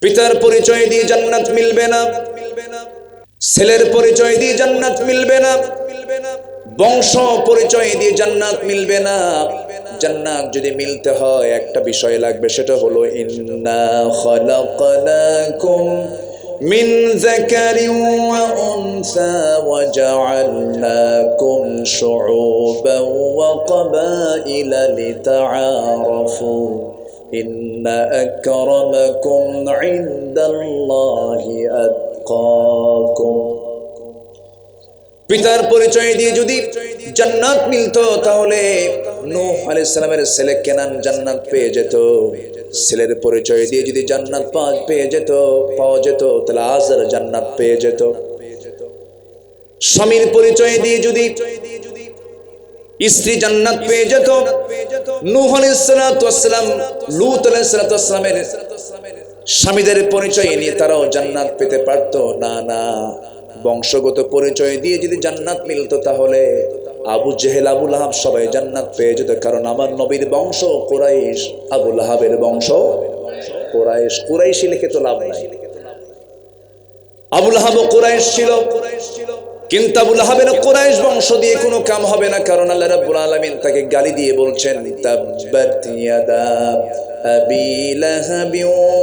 পিতার পরিচয় দিয়ে জান্নাত মিলবে না, ছেলের পরিচয় দিয়ে জান্নাত মিলবে না, বংশ পরিচয় দিয়ে জান্নাত মিলবে না। জান্নাত যদি মিলতে হয় একটা বিষয় লাগবে, সেটা হলো ইন্না খালাকনাকুম মিন যাকারিন ওয়া উনসা ওয়া জাআলনাকুম শুউবান ওয়া ক্বাবাইলা লিতাআরাফু ইন্না আকরামাকুম ইনদাল্লাহি আতকাকুম। পিতার পরিচয় দিয়ে যদি জান্নাত মিলতো তাহলে নূহ আলাইহিস সালামের ছেলে কেনান জান্নাত পেয়ে যেত। ছেলের পরিচয় দিয়ে যদি জান্নাত পাওয়া যেত তাহলে আজর জান্নাত পেয়ে যেত। স্বামীর পরিচয় দিয়ে যদি স্ত্রী জান্নাত পেয়ে যেত, নূহ আলাইহিস সালাম লূত আলাইহিস সালামের স্বামীদের পরিচয় নিয়ে তারাও জান্নাত পেতে পারতো না। না, বংশগত পরিচয় দিয়ে যদি জান্নাত মিলতো তাহলে আবু জেহেল, আবু লাহাব সবাই জান্নাত পেয়ে যেত। কারণ আমার নবীর বংশ কুরাইশ, আবু লাহাবের বংশ কুরাইশ। কুরাইশি লিখে তো লাভ নাই। আবু লাহাব কুরাইশ ছিল, কিন্তু আবু লাহাবের কুরাইশ বংশ দিয়ে কোনো কাম হবে না। কারণ আল্লাহ রাব্বুল আলামিন তাকে গালি দিয়ে বলছেন, তাব্বাত ইয়াদা আবি লাহাব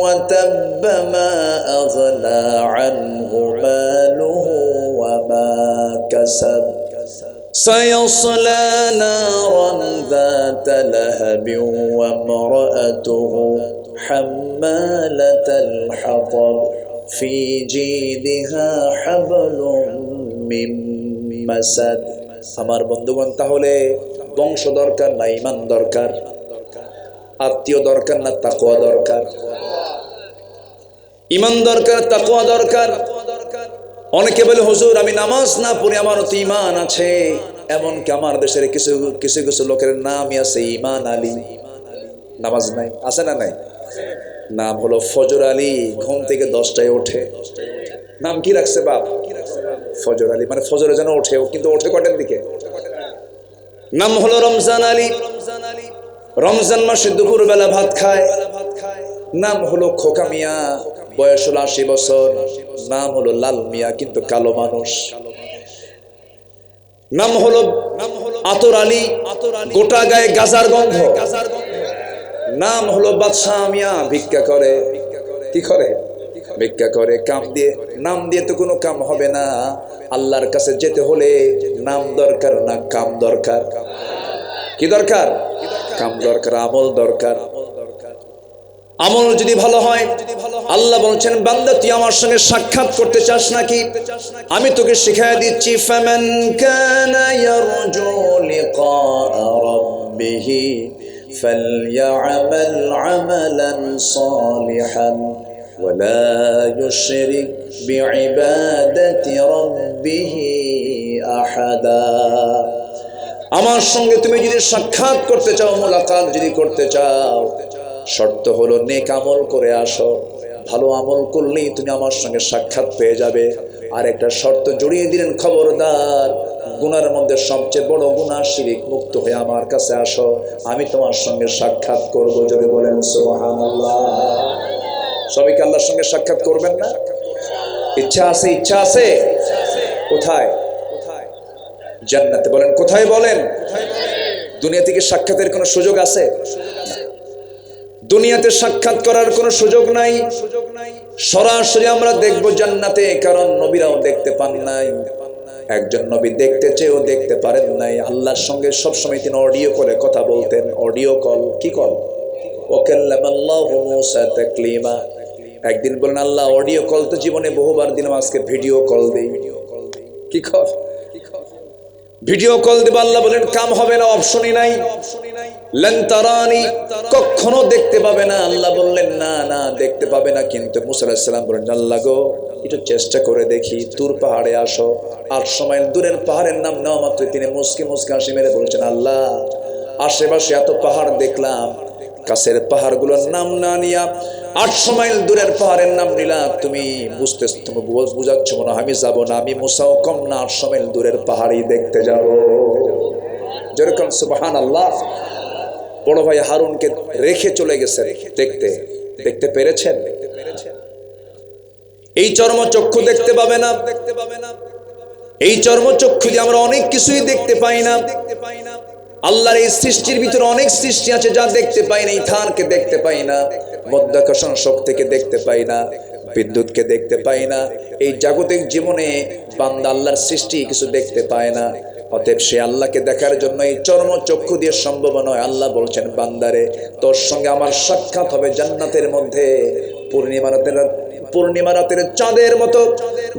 ওয়া তাব্বা মা আগনা আনহু মালুহু ওয়া মা কাসাব সায়াসলা নারান যাতা লাহাবিন ওয়া ইমরাআতুহু হাম্মালাতাল হাতাব ফি জিদিহা হাবলুম মিন মাসাদ। আমার বন্ধুগণ, তাহলে বংশ দরকার না ঈমান দরকার? আত্মীয় দরকার না তাকওয়া দরকার? ঈমান দরকার, তাকওয়া দরকার। অনেকে বলে, হুজুর আমি নামাজ না পড়ি আমারও তো ঈমান আছে। এমনকি আমার দেশের কিছু কিছু লোকের নামই আছে ঈমান আলী, নামাজ নাই। আছে না নাই? নাম হলো ফজর আলী, ঘুম থেকে 10টায় ওঠে। নাম কি রাখছে বাপ? ফজর আলী, মানে ফজরে যেন ওঠে, কিন্তু ওঠে কটার দিকে? নাম হলো রমজান আলী, রমজান মাসে দুপুর বেলা ভাত খায়। নাম হলো খোকা মিয়া, বয়স হলো 80 বছর। নাম হলো লাল মিয়া, কিন্তু কালো মানুষ। নাম হলো আতর আলী, গোটা গায়ে গাজার গন্ধ। নাম হলো বাদশাহ মিয়া, ভিক্ষা করে। কি করে? ভিক্ষা করে। কাম দিয়ে, নাম দিয়ে তো কোনো কাম হবে না। আল্লাহর কাছে যেতে হলে নাম দরকার না কাম দরকার? কি দরকার? কাম দরকার, আমল দরকার। আমল যদি ভালো হয়, আল্লাহ বলছেন, বান্দা তুই আমার সঙ্গে সাক্ষাৎ করতে চাস নাকি? আমি তোকে শিখাইয়া দিচ্ছি, ফামান কানা ইয়ারজু লিকা রাব্বিহি ফালইআমাল আমালান সালিহান ওয়ালা ইউশরিক বিইবাদাতি রাব্বিহি আহাদা। আমার সঙ্গে তুমি যদি সাক্ষাৎ করতে চাও, মুলাকাত যদি করতে চাও, শর্ত হলো নেক আমল করে আসো। ভালো আমল করলেই তুমি আমার সঙ্গে সাক্ষাৎ পেয়ে যাবে। আর একটা শর্ত জড়িয়ে দিলেন, খবরদার গুনার মধ্যে সবচেয়ে বড় গুনাহ শিরক মুক্ত হয়ে আমার কাছে আসো, আমি তোমার সঙ্গে সাক্ষাৎ করব। যদি বলেন সুবহানাল্লাহ। সবাইকে আল্লাহর সঙ্গে সাক্ষাৎ করবেন না? ইচ্ছা আছে? ইচ্ছা আছে? কোথায়? জান্নাতে। বলেন কোথায়? বলেন। দুনিয়া থেকে সাক্ষাতের কোনো সুযোগ আছে? দুনিয়াতে সাক্ষাৎ করার কোনো সুযোগ নাই। সরাসরি আমরা দেখব জান্নাতে, কারণ নবীরাও দেখতে পান নাই। একজন নবী দেখতে চেয়েও দেখতে পারেন নাই। আল্লাহর সঙ্গে সবসময় তিনি অডিও করে কথা বলতেন। Audio call. কি কল? ওয়াকাল্লামাল্লাহু মূসা তাকলিমা। একদিন বলেন, আল্লাহ অডিও কল তো জীবনে বহুবার দিলাম, আজকে ভিডিও কল দেই। কি কল? ভিডিও কল দেব। আল্লাহ বলেন কাম হবে না, অপশনই নাই। লান তারানি, কখনো দেখতে পাবে না। আল্লাহ বললেন না না, দেখতে পাবে না। কিন্তু মুসা আলাইহিস সালাম বলেন, আল্লাহ গো একটু চেষ্টা করে দেখি, তুর পাহাড়ে আসো। 800 মাইল দূরের পাহাড়ের নাম নেওয়া মাত্র তিনি মুসকি মুসকি হাসি মেরে বলছেন, আল্লাহ আশেপাশে এত পাহাড় দেখলাম, কাছের পাহাড়গুলোর নাম না নিয়া 800 মাইল দূরের পাহাড়ের নাম নিলা। তুমি বুঝাচ্ছ মনে হয় আমি যাবো না। আমি মুসাও কম না, 800 মাইল দূরের পাহাড়ই দেখতে যাব। যেরকম সুবহানাল্লাহ। বড় ভাই হারুনকে রেখে চলে গেছেন দেখতে। দেখতে পেরেছেন? এই চর্মচক্ষু দেখতে পাবে না। এই চর্মচক্ষু দিয়ে আমরা অনেক কিছুই দেখতে পাই না। আল্লাহর এই সৃষ্টির ভিতরে অনেক সৃষ্টি আছে যা দেখতে পাই না। ইথানকে দেখতে পাই না, মাধ্যাকর্ষণ শক্তিকে দেখতে পাই না, বিদ্যুৎকে দেখতে পাই না। এই জাগতিক জীবনে বান্দা আল্লাহর সৃষ্টি কিছু দেখতে পায় না। অতএব সে আল্লাহকে দেখার জন্য এই চর্মচক্ষু দিয়ে সম্ভব নয়। আল্লাহ বলছেন, বান্দারে তোর সঙ্গে আমার সাক্ষাৎ হবে জান্নাতের মধ্যে পূর্ণিমা রাতের চাঁদের মতো।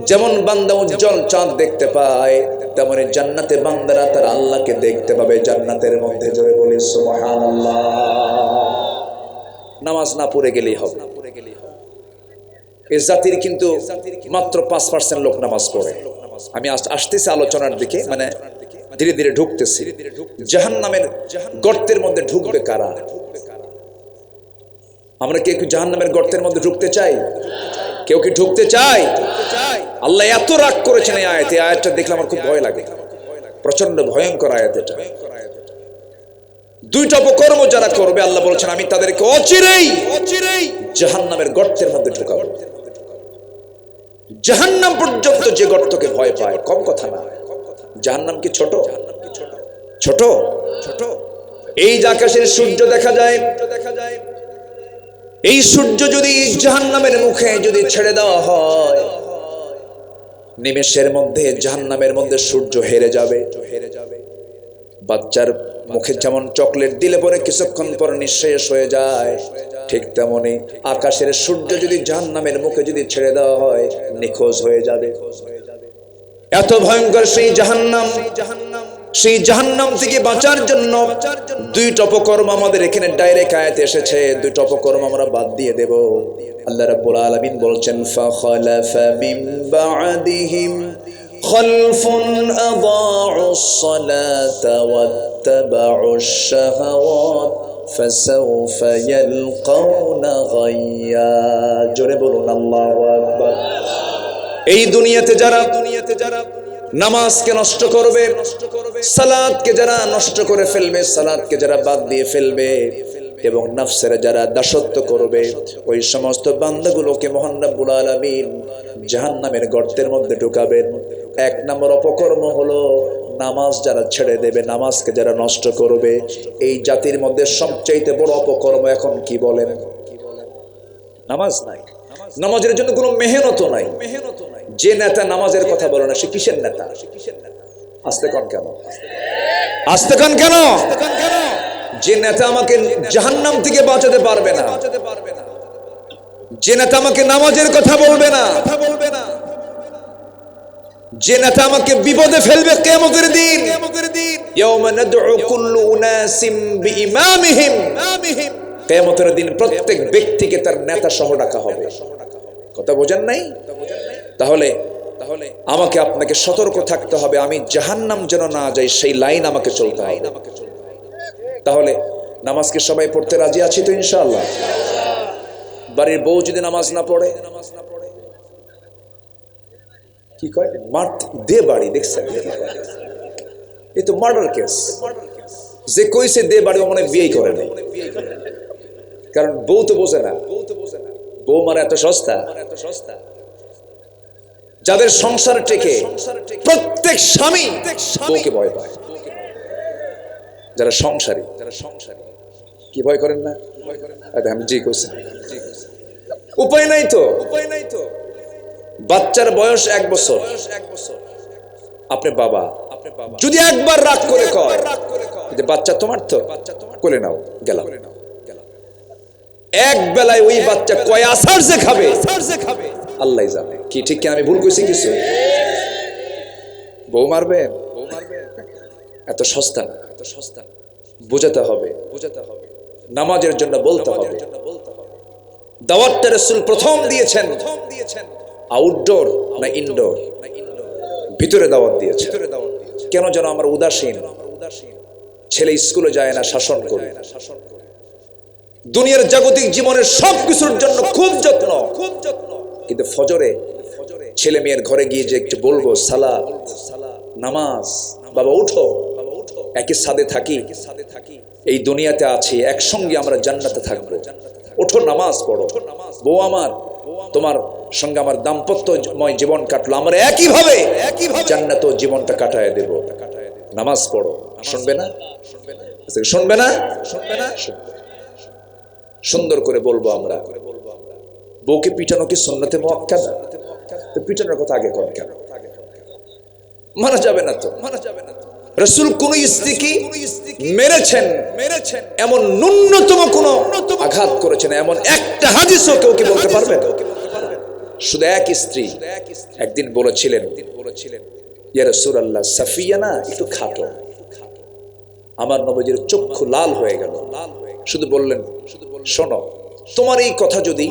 যেমন বান্দা উজ্জ্বল চাঁদ দেখতে পায়, তেমনি জান্নাতে বান্দারা তার আল্লাহকে দেখতে পাবে জান্নাতের মধ্যে। জোরে বলি সুবহানাল্লাহ। নামাজ না পড়ে গেলেই হবে। এই জাতির কিন্তু মাত্র 5% লোক নামাজ পড়ে। আমি আসতেছি আলোচনার দিকে, মানে ধীরে ধীরে ঢুকতেছি। জাহান্নামের গর্তের মধ্যে ঢুকবে কারা? আমরা কি একটু জাহান্নামের গর্তের মধ্যে ঢুকতে চাই? কেউ কি ঢুকতে চাই? আল্লাহ এত রাগ করেছেন এই আয়াতে। আয়াতটা দেখলে আমার খুব ভয় লাগে, প্রচন্ড ভয়ঙ্কর আয়াত এটা। দুইটা অপকর্ম যারা করবে, আল্লাহ বলছেন আমি তাদেরকে অচিরেই জাহান্নামের গর্তের মধ্যে ঢুকাবো। জাহান্নাম পর্যন্ত যে গর্তকে ভয় পায়, কম কথা না। জাহান্নাম কি ছোট? ছোট ছোট। এই যে আকাশের সূর্য দেখা যায়, এই সূর্য যদি জাহান্নামের মুখে যদি ছেড়ে দেওয়া হয়, নিমেষের মধ্যে জাহান্নামের মধ্যে সূর্য হেরে যাবে। বাচ্চার মুখে যেমন চকলেট দিলে পরে কিছুক্ষণ পর নিঃশেষ হয়ে যায়, ঠিক তেমনি আকাশের সূর্য যদি জাহান্নামের মুখে যদি ছেড়ে দেওয়া হয়, নিখোঁজ হয়ে যাবে। এত ভয়ঙ্কর সেই জাহান্নাম। সেই জাহান্নাম থেকে বাঁচার জন্য দুইটা অপকর্ম আমাদের এখানে ডাইরেক্ট আয়াতে এসেছে। দুইটা অপকর্ম আমরা বাদ দিয়ে দেব। আল্লাহ রাব্বুল আলামিন বলছেন, ফাখালাফা মিন বা'দিহিম খালফুন আদাউস সালাতা ওয়াত্তাবাউশ শাহাওয়াত ফাসাউফা ইয়ালকাউনা গায়্যা। জোরে বলুন আল্লাহু আকবার। এই দুনিয়াতে যারা নামাজকে নষ্ট করবে, সালাতকে যারা নষ্ট করে ফেলবে, সালাতকে যারা বাদ দিয়ে ফেলবে এবং নফসের যারা দাসত্ব করবে, ওই সমস্ত বান্দাগুলোকে মহান রব্বুল আলামিন জাহান্নামের গর্তের মধ্যে ঢুকাবেন। এক নম্বর অপকর্ম হলো নামাজ যারা ছেড়ে দেবে, নামাজকে যারা নষ্ট করবে। এই জাতির মধ্যে সবচাইতে বড় অপকর্ম এখন কি বলেন? নামাজ নাই। নামাজের জন্য কোনো মেহনত নাই। যে নেতা নামাজের কথা বলে না, সে কিসের নেতা? আস্তে কন কেন? আস্তে কন কেন? যে নেতা আমাকে জাহান্নাম থেকে বাঁচাতে পারবে না, যে নেতা আমাকে নামাজের কথা বলবে না, যে নেতা আমাকে বিপদে ফেলবে কিয়ামতের দিন। ইয়াওমা নাদউ কুল্লু উনাসিম বিইমামিহিম। কিয়ামতের দিন প্রত্যেক ব্যক্তিকে তার নেতা সহ ডাকা হবে। কথা বোঝেন নাই? তাহলে আমাকে আপনাকে সতর্ক থাকতে হবে, আমি জাহান্নাম যেন না যাই সেই লাইন আমাকে চলতে হবে। তাহলে নামাজকে সবাই পড়তে রাজি আছি তো ইনশাআল্লাহ? বাড়ির বউ যদি নামাজ না পড়ে, কি কয়? মার দে বাড়ি। দেখছেন, এই তো মার্ডার কেস। যে কইছে দে বাড়ি, ও মনে বিয়েই করে নাই। কারণ বউ তো বোঝে না, বউ মানে এত সস্তা। যাদের সংসার টেকে, প্রত্যেক স্বামী বউকে ভয় পায়। যারা সংসারী কি ভয় করেন না? আমি জি করছি। উপায় নাই তো। বাচ্চার বয়স 1 বছর, আপনি বাবা, যদি একবার রাগ করে কয় যে বাচ্চা তোমার তো, কোলে নাও, গেলাম। এক বেলায় ওই বাচ্চা কয় আসার যে খাবে আল্লাহ জানে। কি ঠিক কি আমি ভুল কইছি কিছু? বউ মারবেন? এত সস্তা না, বোঝাতে হবে। নামাজের জন্য বলতে হবে। দাওয়াতটা রাসূল প্রথম দিয়েছেন আউটডোর না ইনডোর? ভিতরে দাওয়াত দিয়েছেন। কেন যেন আমরা উদাসীন। ছেলে স্কুলে যায় না, শাসন করে। দুনিয়ার জাগতিক জীবনের সবকিছুর জন্য খুব যত্ন, কিন্তু ফজরে ছেলে মেয়ের ঘরে গিয়ে যে একটু বলবো সালাত, নামাজ, বাবা উঠো, একই সাথে থাকি, এই দুনিয়াতে আছি, একসঙ্গে আমরা জান্নাতে থাকবো, ওঠো নামাজ পড়ো। বউ আমার তোমার সঙ্গে আমার দাম্পত্যময় জীবন কাটলো, আমরা একইভাবে জান্নাত জীবনটা কাটায় দেব। নামাজ পড়ো, শুনবে না? শুনবে না? সুন্দর করে বলবো আমরা, বউকে পিটানো কি সুন্নতে মুআক্কাদা? তো পিটানোর কথা আগে কর কেন? মানা যাবে না তো। রাসূল কোন স্ত্রীকে মেরেছেন এমন ন্যূনতম কোন আঘাত করেছেন এমন একটা হাদিসও কেউ কি বলতে পারবে? শুধু এক স্ত্রী একদিন বলেছিলেন, ইয়া রাসূলুল্লাহ, সাফিয়া না একটু খাটো। আমার নবীজির চক্ষু লাল হয়ে গেল। শুধু বললেন, শোনো, তোমার এই কথা যদি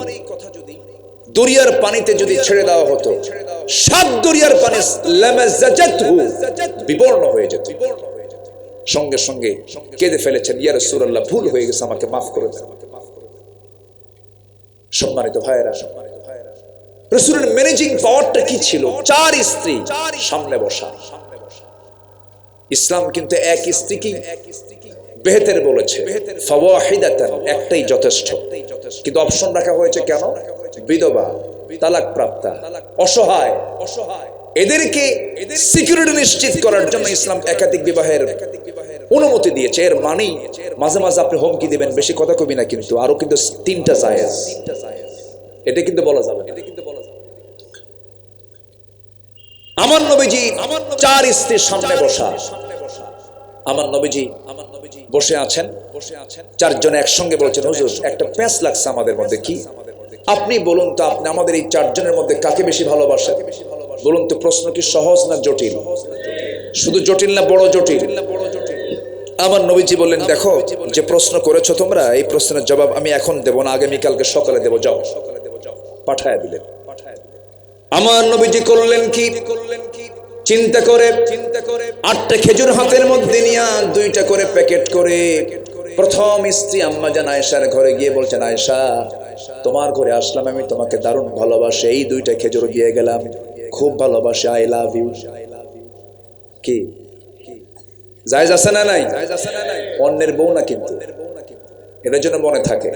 দরিয়ার পানিতে যদি ছেড়ে দেওয়া হতো, 7 দরিয়ার পানি লামাযাজাতহু বিবর্ণ হয়ে যেত। সঙ্গে সঙ্গে কেঁদে ফেলেছেন, ইয়া রাসূলুল্লাহ, ভুল হয়ে গেছে, আমাকে মাফ করে দেন। সম্মানিত ভাইয়েরা, রাসূলের ম্যানেজিং পাওয়ারটা কি ছিল? 4 স্ত্রী সামনে বসা। ইসলাম কিন্তু এক স্ত্রীকে বেহেতের বলেছে, ফাওয়াহিদাতান, একটাই যথেষ্ট। কিন্তু অপশন রাখা হয়েছে কেন? বিধবা, তালাক প্রাপ্তা, অসহায়, এদেরকে সিকিউরিটি নিশ্চিত করার জন্য ইসলাম একাধিক বিবাহের অনুমতি দিয়েছে। এর মানে মাঝে মাঝে আপনি হুমকি দিবেন, বেশি কথা কবি না, কিন্তু আরো কিন্তু 3টা জায়েজ, এটা কিন্তু বলা যাবে। আমার নবীজি 4 স্ত্রীর সামনে বসা। আমার নবীজি বসে আছেন, 4 জন একসঙ্গে বলছেন, হুজুর একটা প্যাঁচ লাগছে আমাদের মধ্যে। কি? আপনি বলুন তো, আপনি আমাদের এই 4 জনের মধ্যে কাকে বেশি ভালোবাসেন? বলুন তো, প্রশ্ন কি সহজ না জটিল? শুধু জটিল না বড় জটিল? আমার নবীজি বললেন, দেখো, যে প্রশ্ন করেছো তোমরা, এই প্রশ্নের জবাব আমি এখন দেব না, আগামীকালকে সকালে দেব, যাও। পাঠায় দিলেন। আমার নবীজি করলেন কি? চিন্তা করে 8টা খেজুর হাতের মধ্যে নিয়ে 2টা করে প্যাকেট করে প্রথম স্ত্রী আম্মা জান আয়েশার ঘরে গিয়ে বলছেন, আয়েশা, তোমার ঘরে আসলাম, আমি তোমাকে দারুণ ভালোবাসি, এই 2টা খেজুর দিয়ে গেলাম, খুব ভালোবাসি, আই লাভ ইউ। কি জায়েজ আছে না নাই? অন্যের বউ না, কিন্তু এটার জন্য মনে থাকে।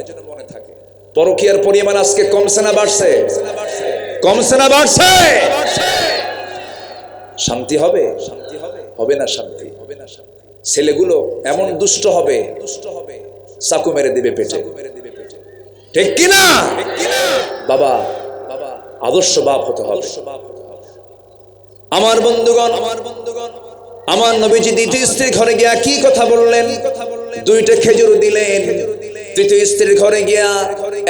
পরকীয়ার পরিমাণ আজকে কমছে না বাড়ছে? কমছে না বাড়ছে? শান্তি হবে? হবে না শান্তি। ছেলেগুলো এমন দুষ্ট হবে, চাকু মেরে দিবে পেটে, ঠিক কিনা? বাবা আদর্শ বাপ হতে হবে। আমার বন্ধুগণ, আমার নবীজি দ্বিতীয় স্ত্রীর ঘরে গিয়া কি কথা বললেন? 2টা খেজুর দিলেন। তৃতীয় স্ত্রীর ঘরে গিয়া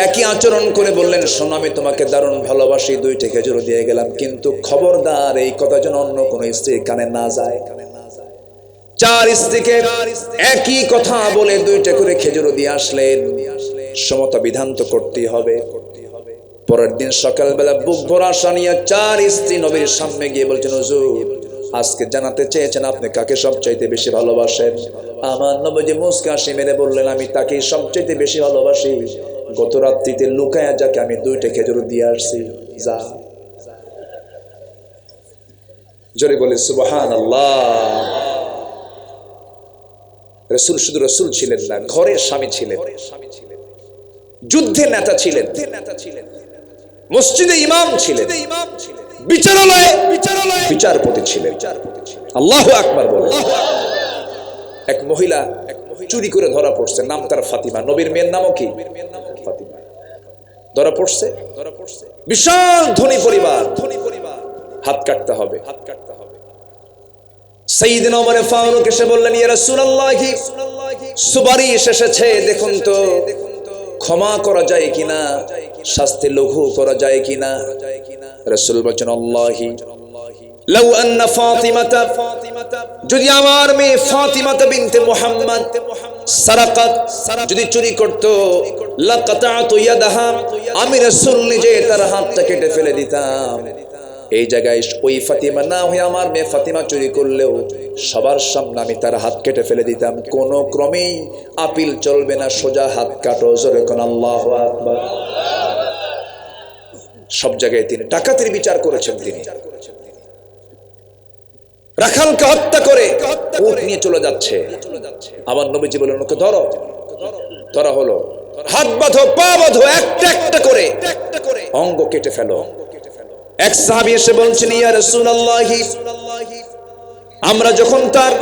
একই আচরণ করে বললেন, শোনো, আমি তোমাকে দারুণ ভালোবাসি, 2টা খেজুর দিয়ে গেলাম, কিন্তু খবরদার এই কথা যেন অন্য কোনো স্ত্রীর কানে না যায়। 4 স্ত্রীকে একই কথা বলে 2টা করে খেজুর দিয়ে আসলেন। সমতা বিধান তো করতেই হবে। পরের দিন সকালবেলা বুক ভরা আশা নিয়ে 4 স্ত্রী নবীর সামনে গিয়ে বলছেন, হুজুর, আজকে জানাতে চেয়েছেন আপনি কাকে সবচাইতে বেশি ভালোবাসেন। আমার নবীজি মুস্কি হাসি মেরে বললেন, আমি তাকেই সবচাইতে বেশি ভালোবাসি, গত রাত্রিতে লুকায়া যাকে আমি 2টা খেজুর দিয়ে আসছি। যা। জোরে বলে সুবহানাল্লাহ। রাসূল শুধু রাসূল ছিলেন না, ঘরের স্বামী ছিলেন, যুদ্ধের নেতা ছিলেন, মসজিদে ইমাম ছিলেন, বিচারালয়ে বিচারপতি ছিলেন। আল্লাহু আকবার বলেন। এক মহিলা চুরি করে ধরা পড়ছে, নাম তার ফাতিমা, নবীর মেয়ের নামও কি? ফাতিমা। ধরা পড়ছে, বিশাল ধনী পরিবার, হাত কাটতে হবে। সাইয়েদনা ওমর ফারুক এসে বললেন, ইয়া রাসূলুল্লাহ, সুপারিশ এসেছে, দেখুন তো ক্ষমা করা যায় কিনা, শাস্তি লঘু করা যায় কিনা। রাসূল বলেন, আল্লাহি লাউ আন্না ফাতিমাতা, যদি আমার মেয়ে ফাতিমা বিনতে মুহাম্মদ সারাকাত, যদি চুরি করত, লাকাতাতু ইয়াদাহা, আমি রাসূল নিজে তার হাতটা কেটে ফেলে দিতাম। এই জায়গায় ওই ফাতিমা না হয়ে আমার মেয়ে ফাতিমা চুরি করলেও সবার সামনে আমি তার হাত কেটে ফেলে দিতাম। কোনো ক্রমেই আপিল চলবে না, সোজা হাত কাটো। জোরে কোন আল্লাহু আকবার। সব জায়গায় তিনি ডাকাতের বিচার করেছেন। তিনি রাখালকে হত্যা করে উট নিয়ে চলে যাচ্ছে। আমার নবীজি বলেন, ওকে ধরো। ধরা হলো, হাত বাঁধো, পা বাঁধো, একটা একটা করে অঙ্গ কেটে ফেলো। এক সাহাবী এসে বলছেন, ইয়া রাসূলুল্লাহ, আমরা যখন তার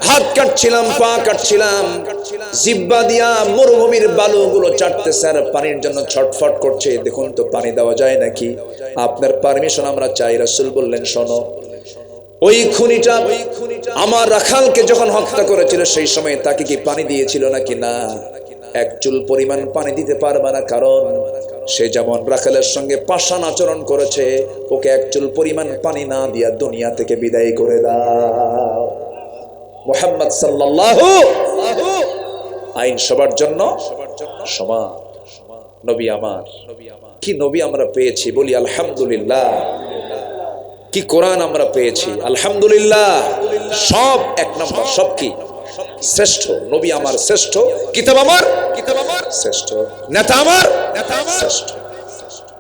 হাত কাটছিলাম, পা কাটছিলাম, জিহ্বা দিয়া মরুভূমির বালুগুলো চাটতেছে আর পানির জন্য ছটফট করছে, দেখুন তো পানি দেওয়া যায় নাকি, আপনার পারমিশন আমরা চাই। রাসূল বললেন, শোনো, ওই খুনিটা আমার রাখালকে যখন হত্যা করেছিল সেই সময় তাকে কি পানি দিয়েছিল নাকি? না, এক চুল পরিমাণ পানি দিতে পারবে না, কারণ সে যেমন রাখালের সঙ্গে পাষাণ আচরণ করেছে, ওকে এক চুল পরিমাণ পানি না দিয়া দুনিয়া থেকে বিদায় করে দাও। মুহাম্মদ সাল্লাল্লাহু আইন সবার জন্য সমান। নবী আমার, কি নবী আমরা পেয়েছি, বলি আলহামদুলিল্লাহ। কি কোরআন আমরা পেয়েছি, আলহামদুলিল্লাহ। সব এক নম্বর, সব কি শ্রেষ্ঠ। নবী আমার শ্রেষ্ঠ, কিতাব আমার শ্রেষ্ঠ, নেতা আমার শ্রেষ্ঠ।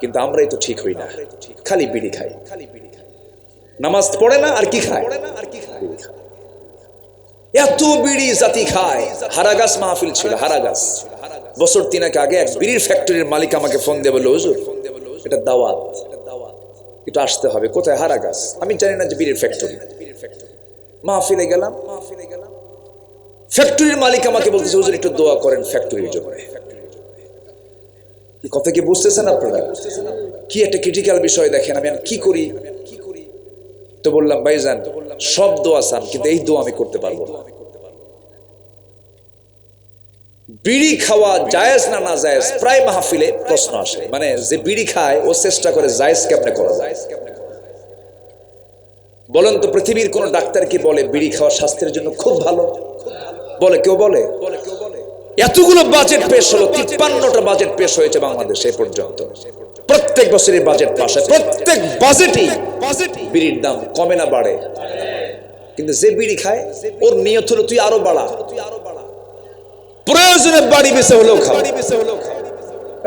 কিন্তু আমরাই তো ঠিক হই না, খালি বিড়ি খাই, নামাজ পড়ে না, আর কি খায়, এত বিড়ি জাতি খায়। হারাগাছ মাহফিল ছিল, হারাগাছ বছর 3 আগে এক বিড়ির ফ্যাক্টরির মালিক আমাকে ফোন দিয়ে বলল, হুজুর এটা দাওয়াত, একটু আসতে হবে। কোথায়? হারাগাছ। আমি জানি না যে বিড়ির ফ্যাক্টরি। মাহফিলে গেলাম, ফ্যাক্টরির মালিক আমাকে বলতেছে, হুজুর একটু দোয়া করেন ফ্যাক্টরির জন্য। কথা কি বুঝতেছেন আপনারা? কি একটা ক্রিটিক্যাল বিষয়। দেখেন আমি কি করি, তো বললাম, ভাইজান সব দোয়া চান, কিন্তু এই দোয়া আমি করতে পারবো না। বিড়ি খাওয়া জায়েজ না না জায়েজ, প্রায় মাহফিলে প্রশ্ন আসে। মানে যে বিড়ি খায় ও চেষ্টা করে জায়েজ কেমনে করা যায়। বলেন তো, পৃথিবীর কোন ডাক্তার কি বলে বিড়ি খাওয়া স্বাস্থ্যের জন্য খুব ভালো? বলে কেউ? বলে? এতগুলো বাজেট পেশ হলো, 53টা বাজেট পেশ হয়েছে বাংলাদেশে এ পর্যন্ত। প্রত্যেক বছরের বাজেট পাস হয়, প্রত্যেক বাজেটই বিড়ির দাম কমে না বাড়ে। কিন্তু যে বিড়ি খায় ওর নিয়ত হলো তুই আরো বাড়া, প্রয়োজনে বাড়ি বেঁচে হলেও খাওয়া,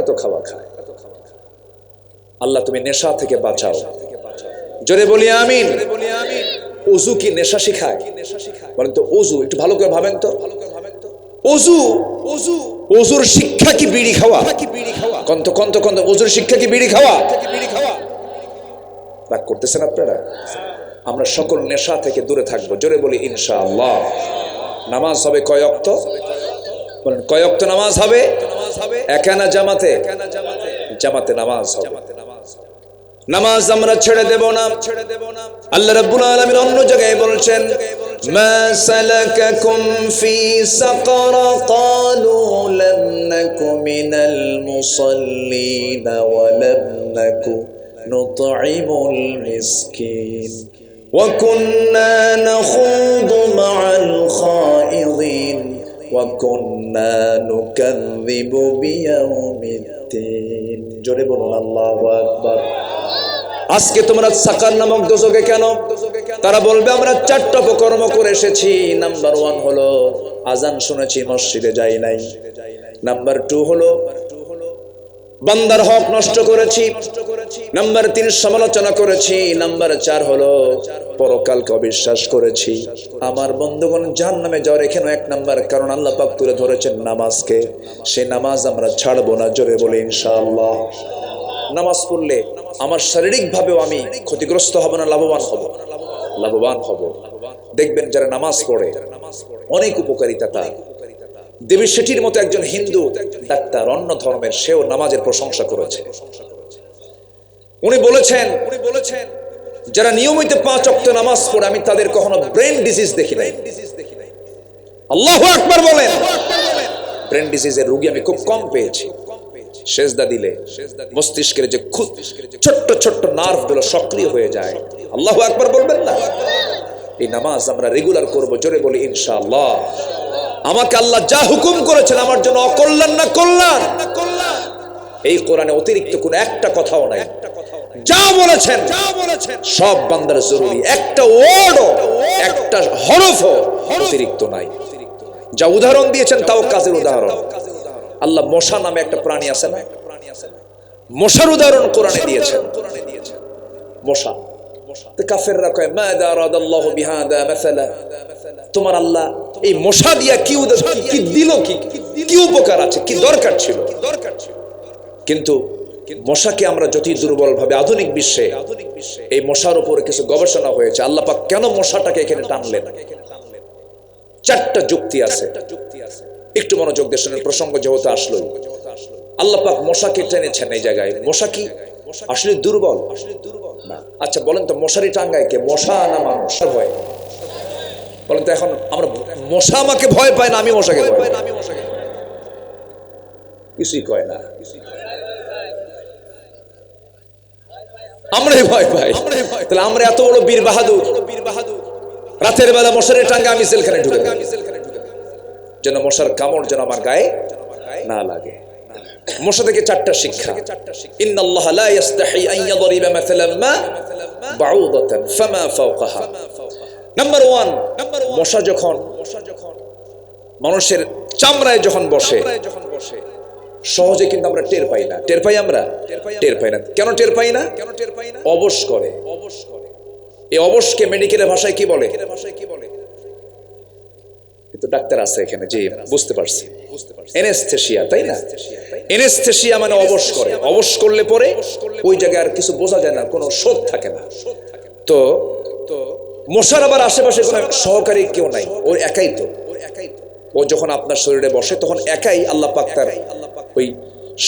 এত খাওয়া খায়। আল্লাহ তুমি নেশা থেকে বাঁচাও, জোরে বলি আমিন। ওযু কি নেশা শিখায়? বলেন তো, ওযু একটু ভালো করে ভাবেন তো। ওযুর শিক্ষা কি বিড়ি খাওয়া? কন্ত ওযুর শিক্ষা কি বিড়ি খাওয়া? রাগ করতেছেন আপনারা? আমরা সকল নেশা থেকে দূরে থাকবো, জোরে বলি ইনশাআল্লাহ। নামাজ হবে কয় ওয়াক্ত? বলেন কয় ওয়াক্ত নামাজ হবে? একানা জামাতে? জামাতে নামাজ হবে। নামাজ আমরা ছেড়ে দেব না। আল্লাহ রাব্বুল আলামিন অন্য জায়গায় বলছেন, মা সালাকাকুম ফি সাকার ক্বালু লাম নাকু মিনাল মুসাল্লিন ওয়া লাম নাকু নুতঈমুল মিসকিন ওয়া কুন্না নাখুদু মা'আল খাইদিন ওয়া কুন্না নুকাযযিবু বিয়াউমিদ্দিন। জোরে বলুন আল্লাহু আকবার। আজকে তোমরা সাকার নামক দোজখে কেন? তারা বলবে আমরা 4টা অপকর্ম করে এসেছি। নাম্বার 1 হলো আজান শুনেছি, মসজিদে যাই নাই। নাম্বার 2 হলো বান্দার হক নষ্ট করেছি। নাম্বার 3 সমালোচনা করেছি। নাম্বার 4 হলো পরকালকে অবিশ্বাস করেছি। আমার বন্ধুগণ, জাহান্নামে যাওয়ার এখানে 1 নাম্বার কারণ আল্লাহ পাক তুলে ধরেছেন নামাজকে। সেই নামাজ আমরা ছাড়বো না, জোরে বলে ইনশাআল্লাহ। নামাজ পড়লে আমার শারীরিক ভাবেও আমি ক্ষতিগ্রস্ত হব না, লাভবান হব। লাভবান হব। দেখবেন যারা নামাজ পড়ে অনেক উপকারিতা তার। দেবী শেঠির মতো একজন হিন্দু ডাক্তার, অন্য ধর্মের, সেও নামাজের প্রশংসা করেছে। উনি বলেছেন যারা নিয়মিত 5 ওয়াক্ত নামাজ পড়ে আমি তাদের কখনো ব্রেন ডিজিজ দেখি নাই। আল্লাহু আকবার বলেন। ব্রেন ডিজিজের রোগী আমি খুব কম পেয়েছি। সেজদা দিলে মস্তিষ্কের যে ছোট্ট ছোট্ট নার্ভগুলো সক্রিয় হয়ে যায়। আল্লাহু আকবার বলবেন না? এই নামাজ আমরা রেগুলার করব, জোরে বলি ইনশাআল্লাহ। আমাকে আল্লাহ যা হুকুম করেছেন আমার জন্য অকল্যাণ না কল্যাণ, এই কোরআনে অতিরিক্ত কোনো একটা কথাও নাই। যা বলেছেন সব বান্দার জরুরি, একটা ওয়ার্ডও, একটা হরফও অতিরিক্ত নাই। যা উদাহরণ দিয়েছেন তাও কাজের উদাহরণ। আল্লাহ মশা নামে একটা প্রাণী আছে না, মশার উদাহরণ কোরআনে দিয়েছেন। মশা, কাফেররা কয় মাযা আরাদাল্লাহু বিহাদা মাসালা, তোমার আল্লাহ এই মশা দিয়া কি দিল, কি উপকার আছে, কি দরকার ছিল? কিন্তু মশাকে আমরা যতই দুর্বল ভাবে আধুনিক বিশ্বে এই মশার উপরে কিছু গবেষণা হয়েছে। আল্লাহ পাক কেন মশাটাকে এখানে টানলেন, 4টা যুক্তি আছে। একটু মনোযোগ দিয়ে শুনেন, প্রসঙ্গ যেহেতু আসলো। আল্লাহ পাক মশাকে টেনেছেন এই জায়গায়। মশা কি আসলে দুর্বল না? আচ্ছা বলেন তো, মশারি টাঙ্গায় কে, মশা না মানুষ? ভয় বলেন তো। এখন আমরা মশা আমাকে ভয় পায় না, আমি মশাকে ভয় পাই, কিছুই কয় না, আমরাই ভয় পাই। তাহলে আমরা এত বড় বীর বাহাদুর, রাতের বেলা মশারি টাঙ্গা আমি জেলখানে ঢুকে যেন মশার কামড় যেন আমার গায়ে না লাগে। মশা থেকে 4টা শিক্ষা। ইন্নাল্লাহা লা ইস্তাহি আন ইয়াদরিবা মাসালাম মা বাউদাতান ফামা ফাওকাহা। নাম্বার 1, মশা যখন মানুষের চামড়ায় যখন বসে সহজে কিন্তু আমরা টের পাই না। টের পাই আমরা? টের পাই না। কেন টের পাই না? অবশ করে। এই অবশকে মেডিকেলের ভাষায় কি বলে? কিন্তু ডাক্তার আছে এখানে, জি বুঝতে পারছি, এনেস্থেশিয়া, তাই না? এনেস্থেশিয়া মানে অবশ করে। অবশ করলে পরে ওই জায়গায় আর কিছু বোঝা যায় না, কোনো শোধ থাকে না। তো মশার আবার আশেপাশে কোনো সহকারী কেউ নাই, ওর একাই। তো ও যখন আপনার শরীরে বসে তখন একাই আল্লাহ পাক তার ওই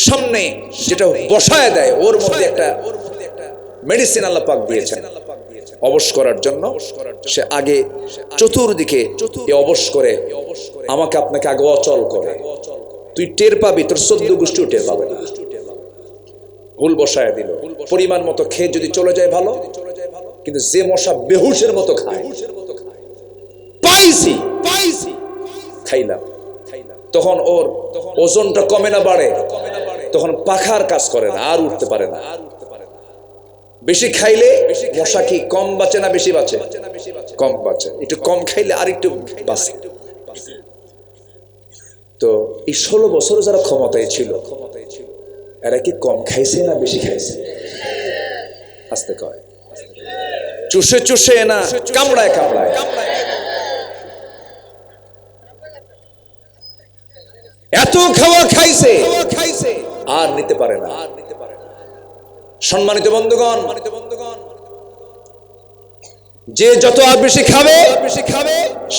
সামনে যেটা বসায় দেয়, ওর মধ্যে একটা মেডিসিন আল্লাহ পাক দিয়েছেন অবশ করার জন্য। সে আগে চতুর্দিকে অবশ করে আমাকে আপনাকে আগে অচল করে। তুই টের পাবি, তোর 14 গোষ্ঠীও টের পাবে না। ভুল বসায় দিল, পরিমাণ মতো খেয়ে যদি চলে যায় ভালো, কিন্তু যে মশা বেহুশের মতো খায়, পাইছি খাইলাম, তখন ওর ওজনটা কমে না বাড়ে, তখন পাখার কাজ করে না, আর উঠতে পারে না। বেশি খাইলে মশা কি কম বাঁচে না বেশি বাঁচে? কম বাঁচে। একটু কম খাইলে আর একটু বাঁচে। তো এই 16 বছর যারা ক্ষমতায় ছিল এরা কি কম খাইছে না বেশি খাইছে? আস্তে কয়, চুষে চুষে না কামড়ায় কামড়ায়। এত খাওয়া খাইছে আর নিতে পারে না। সম্মানিত বন্ধুগণ, যে যত আর বেশি খাবে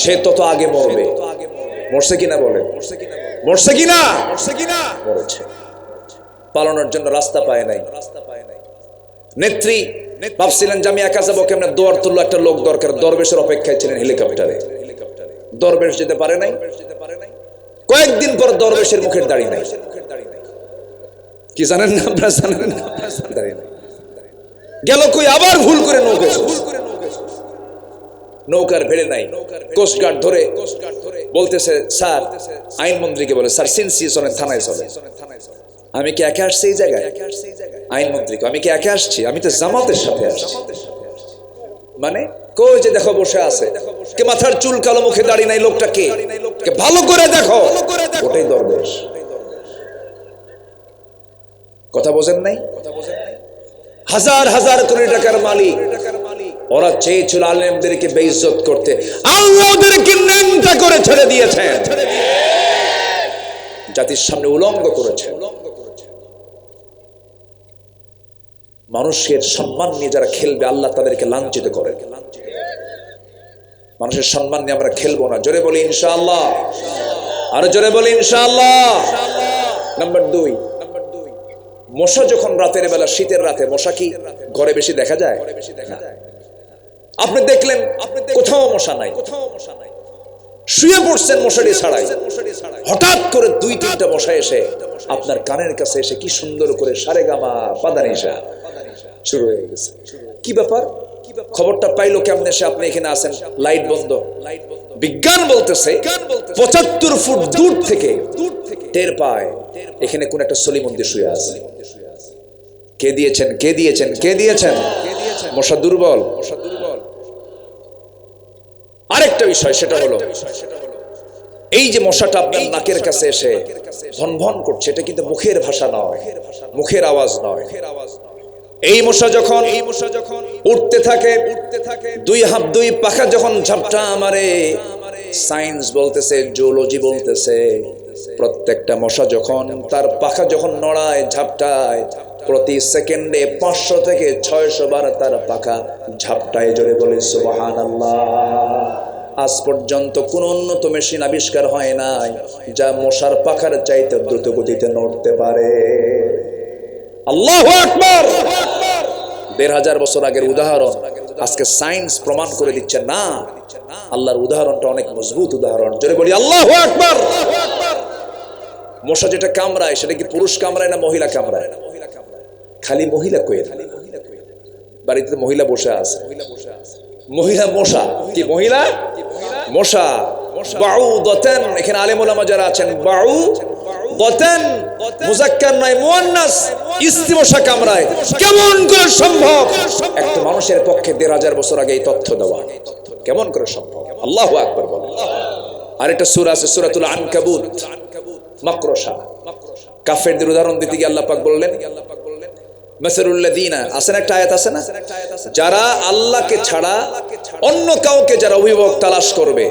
সে তত আগে মরবে। মরছে কিনা বলে? মরছে কিনা? মরেছে। পালানোর জন্য রাস্তা পায় নাই। নেত্রী ভাবছিলেন যে আমি একা যাবো, কেমন দোয়ার তুললো, একটা লোক দরকার। দরবেশের অপেক্ষায় ছিলেন হেলিকপ্টারে। দরবেশ যেতে পারে নাই। কয়েকদিন পর দরবেশের মুখের দাড়ি নাই। কি জানেন না আপনারা? জানেন না? দাড়ি নাই। গেল কই? আবার ভুল করে নৌকার ভেড়ে নাই। কোস্টগার্ড ধরে বলতেছে, স্যার, আইনমন্ত্রীকে বলে, স্যার সিনসি চলেন, থানায় চলে। আমি কি একা আসছি এই জায়গায়? আইনমন্ত্রীকে, আমি কি একা আসছি? আমি তো জামাতের সাথে আসছি। মানে কই যে দেখো বসে আছে, কে মাথার চুল কালো, মুখে দাড়ি নাই, লোকটা কে? ভালো করে দেখো, ওটাই দরবেশ। কথা বোঝেন নাই? হাজার হাজার কোটি টাকার মালিক। ওরা চেয়েছিল আলেমদেরকে বেইজ্জত করতে, আল্লাহ ওদেরকে ন্যাংটা করে ছেড়ে দিয়েছেন, জাতির সামনে উলঙ্গ করেছেন। মানুষের সম্মান নিয়ে যারা খেলবে আল্লাহ তাদেরকে লাঞ্ছিত করে। মানুষের সম্মান নিয়ে আমরা খেলবো না। জোরে বলি ইনশাআল্লাহ, আর জোরে বলি ইনশাআল্লাহ। নাম্বার 2, মশা যখন রাতের বেলা, শীতের রাতে মশা কি ঘরে বেশি দেখা যায়? আপনি দেখলেন কোথাও মশা নাই, শুয়ে পড়ছেন মশারি ছাড়াই, হঠাৎ করে 2-3টা মশা এসে আপনার কানের কাছে এসে কি সুন্দর করে সারেগামা পাদানিসা শুরু হয়ে গেছে। কি ব্যাপার? খবরটা পাইলো কেমনে? সে আপনি এখানে আছেন, লাইট বন্ধ। বিজ্ঞান বলতেছে 75 ফুট দূর থেকে টের পায় এখানে কোন একটা সলিমন্দি শুয়ে আছে। কে দিয়েছেন? কে দিয়েছেন? কে দিয়েছেন? মশা দুর্বল। আরেকটা বিষয়, সেটা হলো এই যে মশাটা আপনার নাকের কাছে এসে ভন ভন করছে, এটা কিন্তু মুখের ভাষা নয়, মুখের আওয়াজ নয়। এই মশা যখন উঠতে থাকে, 2 হাত 2 পাখা যখন ঝাপটা মারে, সায়েন্স বলতেছে, জিওলজি বলতেছে, প্রত্যেকটা মশা যখন তার পাখা যখন নড়ায়, ঝাপটায়, প্রতি সেকেন্ডে 500 থেকে 600 বার তার পাখা ঝাপটায়, জোরে বলে সুবহানাল্লাহ। আজ পর্যন্ত কোন উন্নত মেশিন আবিষ্কার হয় নাই যা মশার পাখার চাইতে দ্রুত গতিতে নড়তে পারে। আল্লাহু আকবার। 1500 বছর আগের উদাহরণ আজকে সায়েন্স প্রমাণ করে দিচ্ছে না, আল্লাহর উদাহরণটা অনেক মজবুত উদাহরণ। জোরে বলি আল্লাহু আকবার। মশা যেটা কামড়ায় সেটা কি পুরুষ কামড়ায় না মহিলা কামড়ায়? খালি মহিলা কই? বাড়িতে মহিলা বসে আছে, মহিলা মশা কি মহিলা মশা। বাউদাতান, এখানে আলেম ওলামা যারা আছেন, বাউদাতান মুযাক্কার নয় মুয়ান্নাস, স্ত্রী মশা কামড়ায়। কেমন করে সম্ভব? একটা মানুষের পক্ষে 1500 বছর আগে এই তথ্য দেওয়া কেমন করে সম্ভব? আল্লাহু আকবার বলেন। আরেকটা সূরা আছে সূরাতুল আনকাবুত, মাকড়সা। কাফেরদের উদাহরণ দিতে গিয়ে আল্লাহ পাক বললেন মাসালুল লাযিনা, আসেন একটা আয়াত আছে না, যারা আল্লাহকে ছাড়া অন্য কাউকে যারা অভিভাবক তালাশ করবে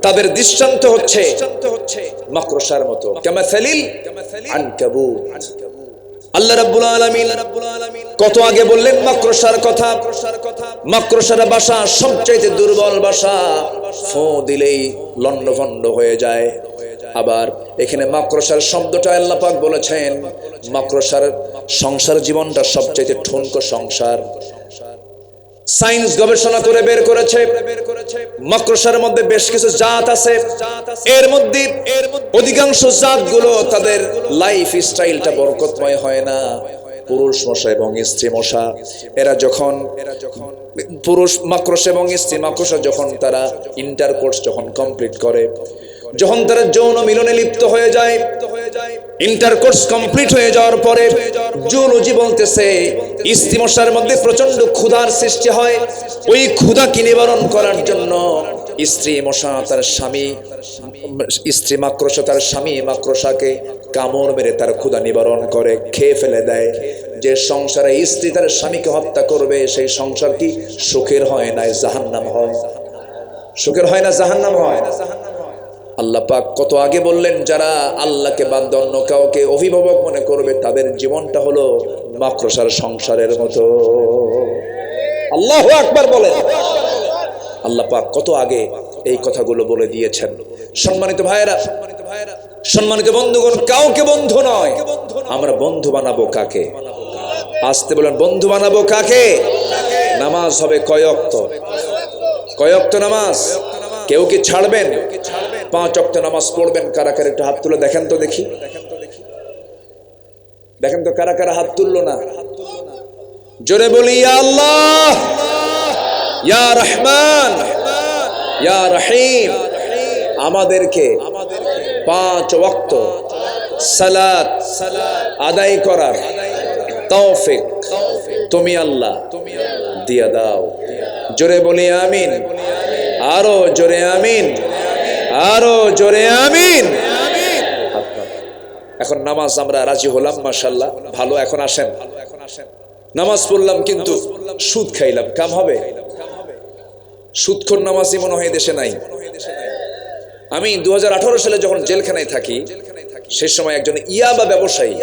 তাদের দৃষ্টান্ত হচ্ছে মাকড়সার মতো। কামাসালিল আনকাবুত। আল্লাহ রাব্বুল আলামিন কত আগে বললেন মাকড়সার কথা। মাকড়সার বাসা সবচেয়ে দুর্বল বাসা, ফু দিলেই লন্ডভন্ড হয়ে যায়। আবার এখানে মাকড়সার শব্দটা আল্লাহ পাক বলেছেন মাকড়সার সংসার জীবনটা সবচেয়ে ঠুনকো সংসার। সায়েন্স গবেষণা করে বের করেছে মাকড়সার মধ্যে বেশ কিছু জাত আছে, এর মধ্যে অধিকাংশ জাতগুলো তাদের লাইফ স্টাইলটা বরকতময় হয় না। পুরুষ মশা এবং স্ত্রী মশা, এরা যখন পুরুষ মাকড়সা এবং স্ত্রী মাকড়সা যখন তারা ইন্টারকোর্স যখন কমপ্লিট করে, যখন তারা যৌন মিলনে লিপ্ত হয়ে যায়, ইন্টারকোর্স কমপ্লিট হয়ে যাওয়ার পরে জুলজি বলতেছে স্ত্রী মশার মধ্যে প্রচন্ড ক্ষুধার সৃষ্টি হয়। ওই ক্ষুধাকে নিবারণ করার জন্য স্ত্রী মশা তার স্বামী, স্ত্রী মাকড়সা তার স্বামী মাকড়সাকে কামড় মেরে তার ক্ষুধা নিবারণ করে, খেয়ে ফেলে দেয়। যে সংসারে স্ত্রী তার স্বামীকে হত্যা করবে সেই সংসার কি সুখের হয় না জাহান্নাম হয়? সুখের হয় না জাহান্নাম হয়? আল্লাহ পাক কত আগে বললেন যারা আল্লাহকে বাদ দিয়ে অন্য কাউকে অভিভাবক মনে করবে তাদের জীবনটা হলো মাকড়সার সংসারের মতো। আল্লাহু আকবার বলেন। আল্লাহ পাক কত আগে এই কথাগুলো বলে দিয়েছেন। সম্মানিত ভাইয়েরা, সম্মানিত বন্ধুগণ, কাউকে বন্ধু নয়, আমরা বন্ধু বানাবো কাকে? আসতে বলেন, বন্ধু বানাবো কাকে? নামাজ হবে কয় ওয়াক্ত? কয় ওয়াক্ত নামাজ? কেউ কি ছাড়বেন? 5 ওয়াক্ত নামাজ পড়বেন। কারা কারা একটু হাত তুলে দেখেন তো দেখি, দেখেন তো কারা কারা হাত তুললো না? জোরে বলি ইয়া আল্লাহ, ইয়া রহমান, ইয়া রহিম। আমাদেরকে 5 ওয়াক্ত সালাত আদায় করার তৌফিক তুমি আল্লাহ দিয়া দাও। জোরে বলি আমিন, আরো জোরে আমিন, আরো জোরে আমিন। এখন নামাজ আমরা রাজি হলাম, মাশাআল্লাহ, ভালো। এখন আসেন, নামাজ পড়লাম কিন্তু সুদ খাইলাম, কাম হবে? সুদখোর নামাজি মনে হয় দেশে নাই। আমি 2018 সালে যখন জেলখানায় থাকি সেই সময় একজন ইয়াবা ব্যবসায়ী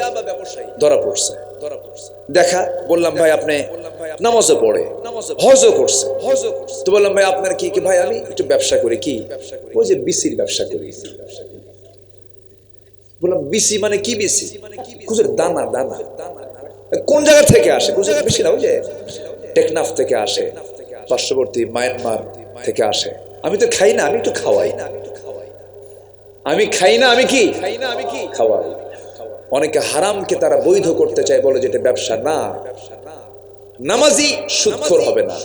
ধরা পড়ছে। দেখা, বললাম ভাই আপনি নামাজও পড়ে, হজও করছে, তো বললাম ভাই আপনার কি? ভাই আমি একটু ব্যবসা করি। কি? ওই যে বিসির ব্যবসা করি। বললাম বিসি মানে কি? বিসি কুজের দানা। দানা কোন জায়গা থেকে আসে? কুজের বেশি না, ওই যে টেকনাফ থেকে আসে, পার্শ্ববর্তী মায়ানমার থেকে আসে। আমি তো খাই না, আমি একটু খাওয়াই। আমি খাই না, আমি কি খাওয়াই। অনেকে হারামকে তারা বৈধ করতে চায়, বলে যেটা ব্যবসা না। নামাজি সুদখোর হবে না,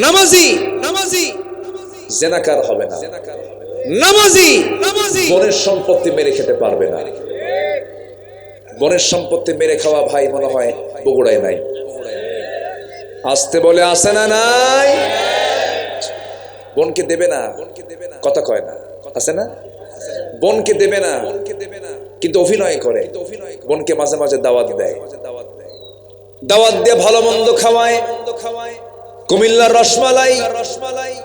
নামাজি জেনাকার হবে না, নামাজি বনের সম্পত্তি মেরে খেতে পারবে না। বনের সম্পত্তি মেরে খাওয়া ভাই মনে হয় বগুড়ায় নাই। আসতে বলে আসে না নাই? বোনকে দেবে না, কথা কয় না, আছে না? বোনকে দেবে না কিন্তু অভিনয় করে। বোনকে মাঝে মাঝে দাওয়াত দেয়, দাওয়াত দিয়ে ভালো মন্দ খাওয়ায়। কুমিল্লার রসমালাই,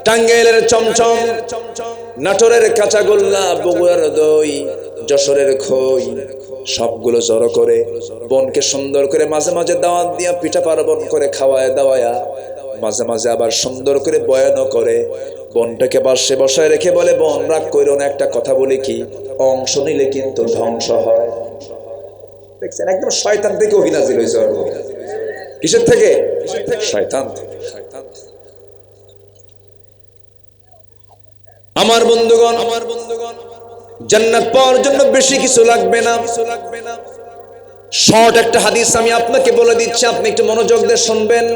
টাঙ্গাইলের চমচম, নাটোরের কাঁচাগোল্লা, বগুড়ার দই, যশোরের খই সবগুলো জড়ো করে বোনকে সুন্দর করে মাঝে মাঝে দাওয়াত দিয়া পিঠা পার্বণ করে খাওয়ায় দাওয়ায়া, মাঝে মাঝে আবার সুন্দর করে বয়ানও করে বোনটাকে পাশে বসায় রেখে বলে, বোন রাগ কইরো না, একটা কথা বলি কি, অংশ নিলে কিন্তু ধ্বংস হয়। দেখছেন, একদম শয়তান থেকে ওহী নাযিল হইছে। কিসের থেকে? শয়তান থেকে। আমার বন্ধুগণ, জান্নাত পাওয়ার জন্য বেশি কিছু লাগবে না। শর্ট একটা হাদিস আমি আপনাকে বলে দিচ্ছি, আপনি একটু মনোযোগ দিয়ে শুনবেন।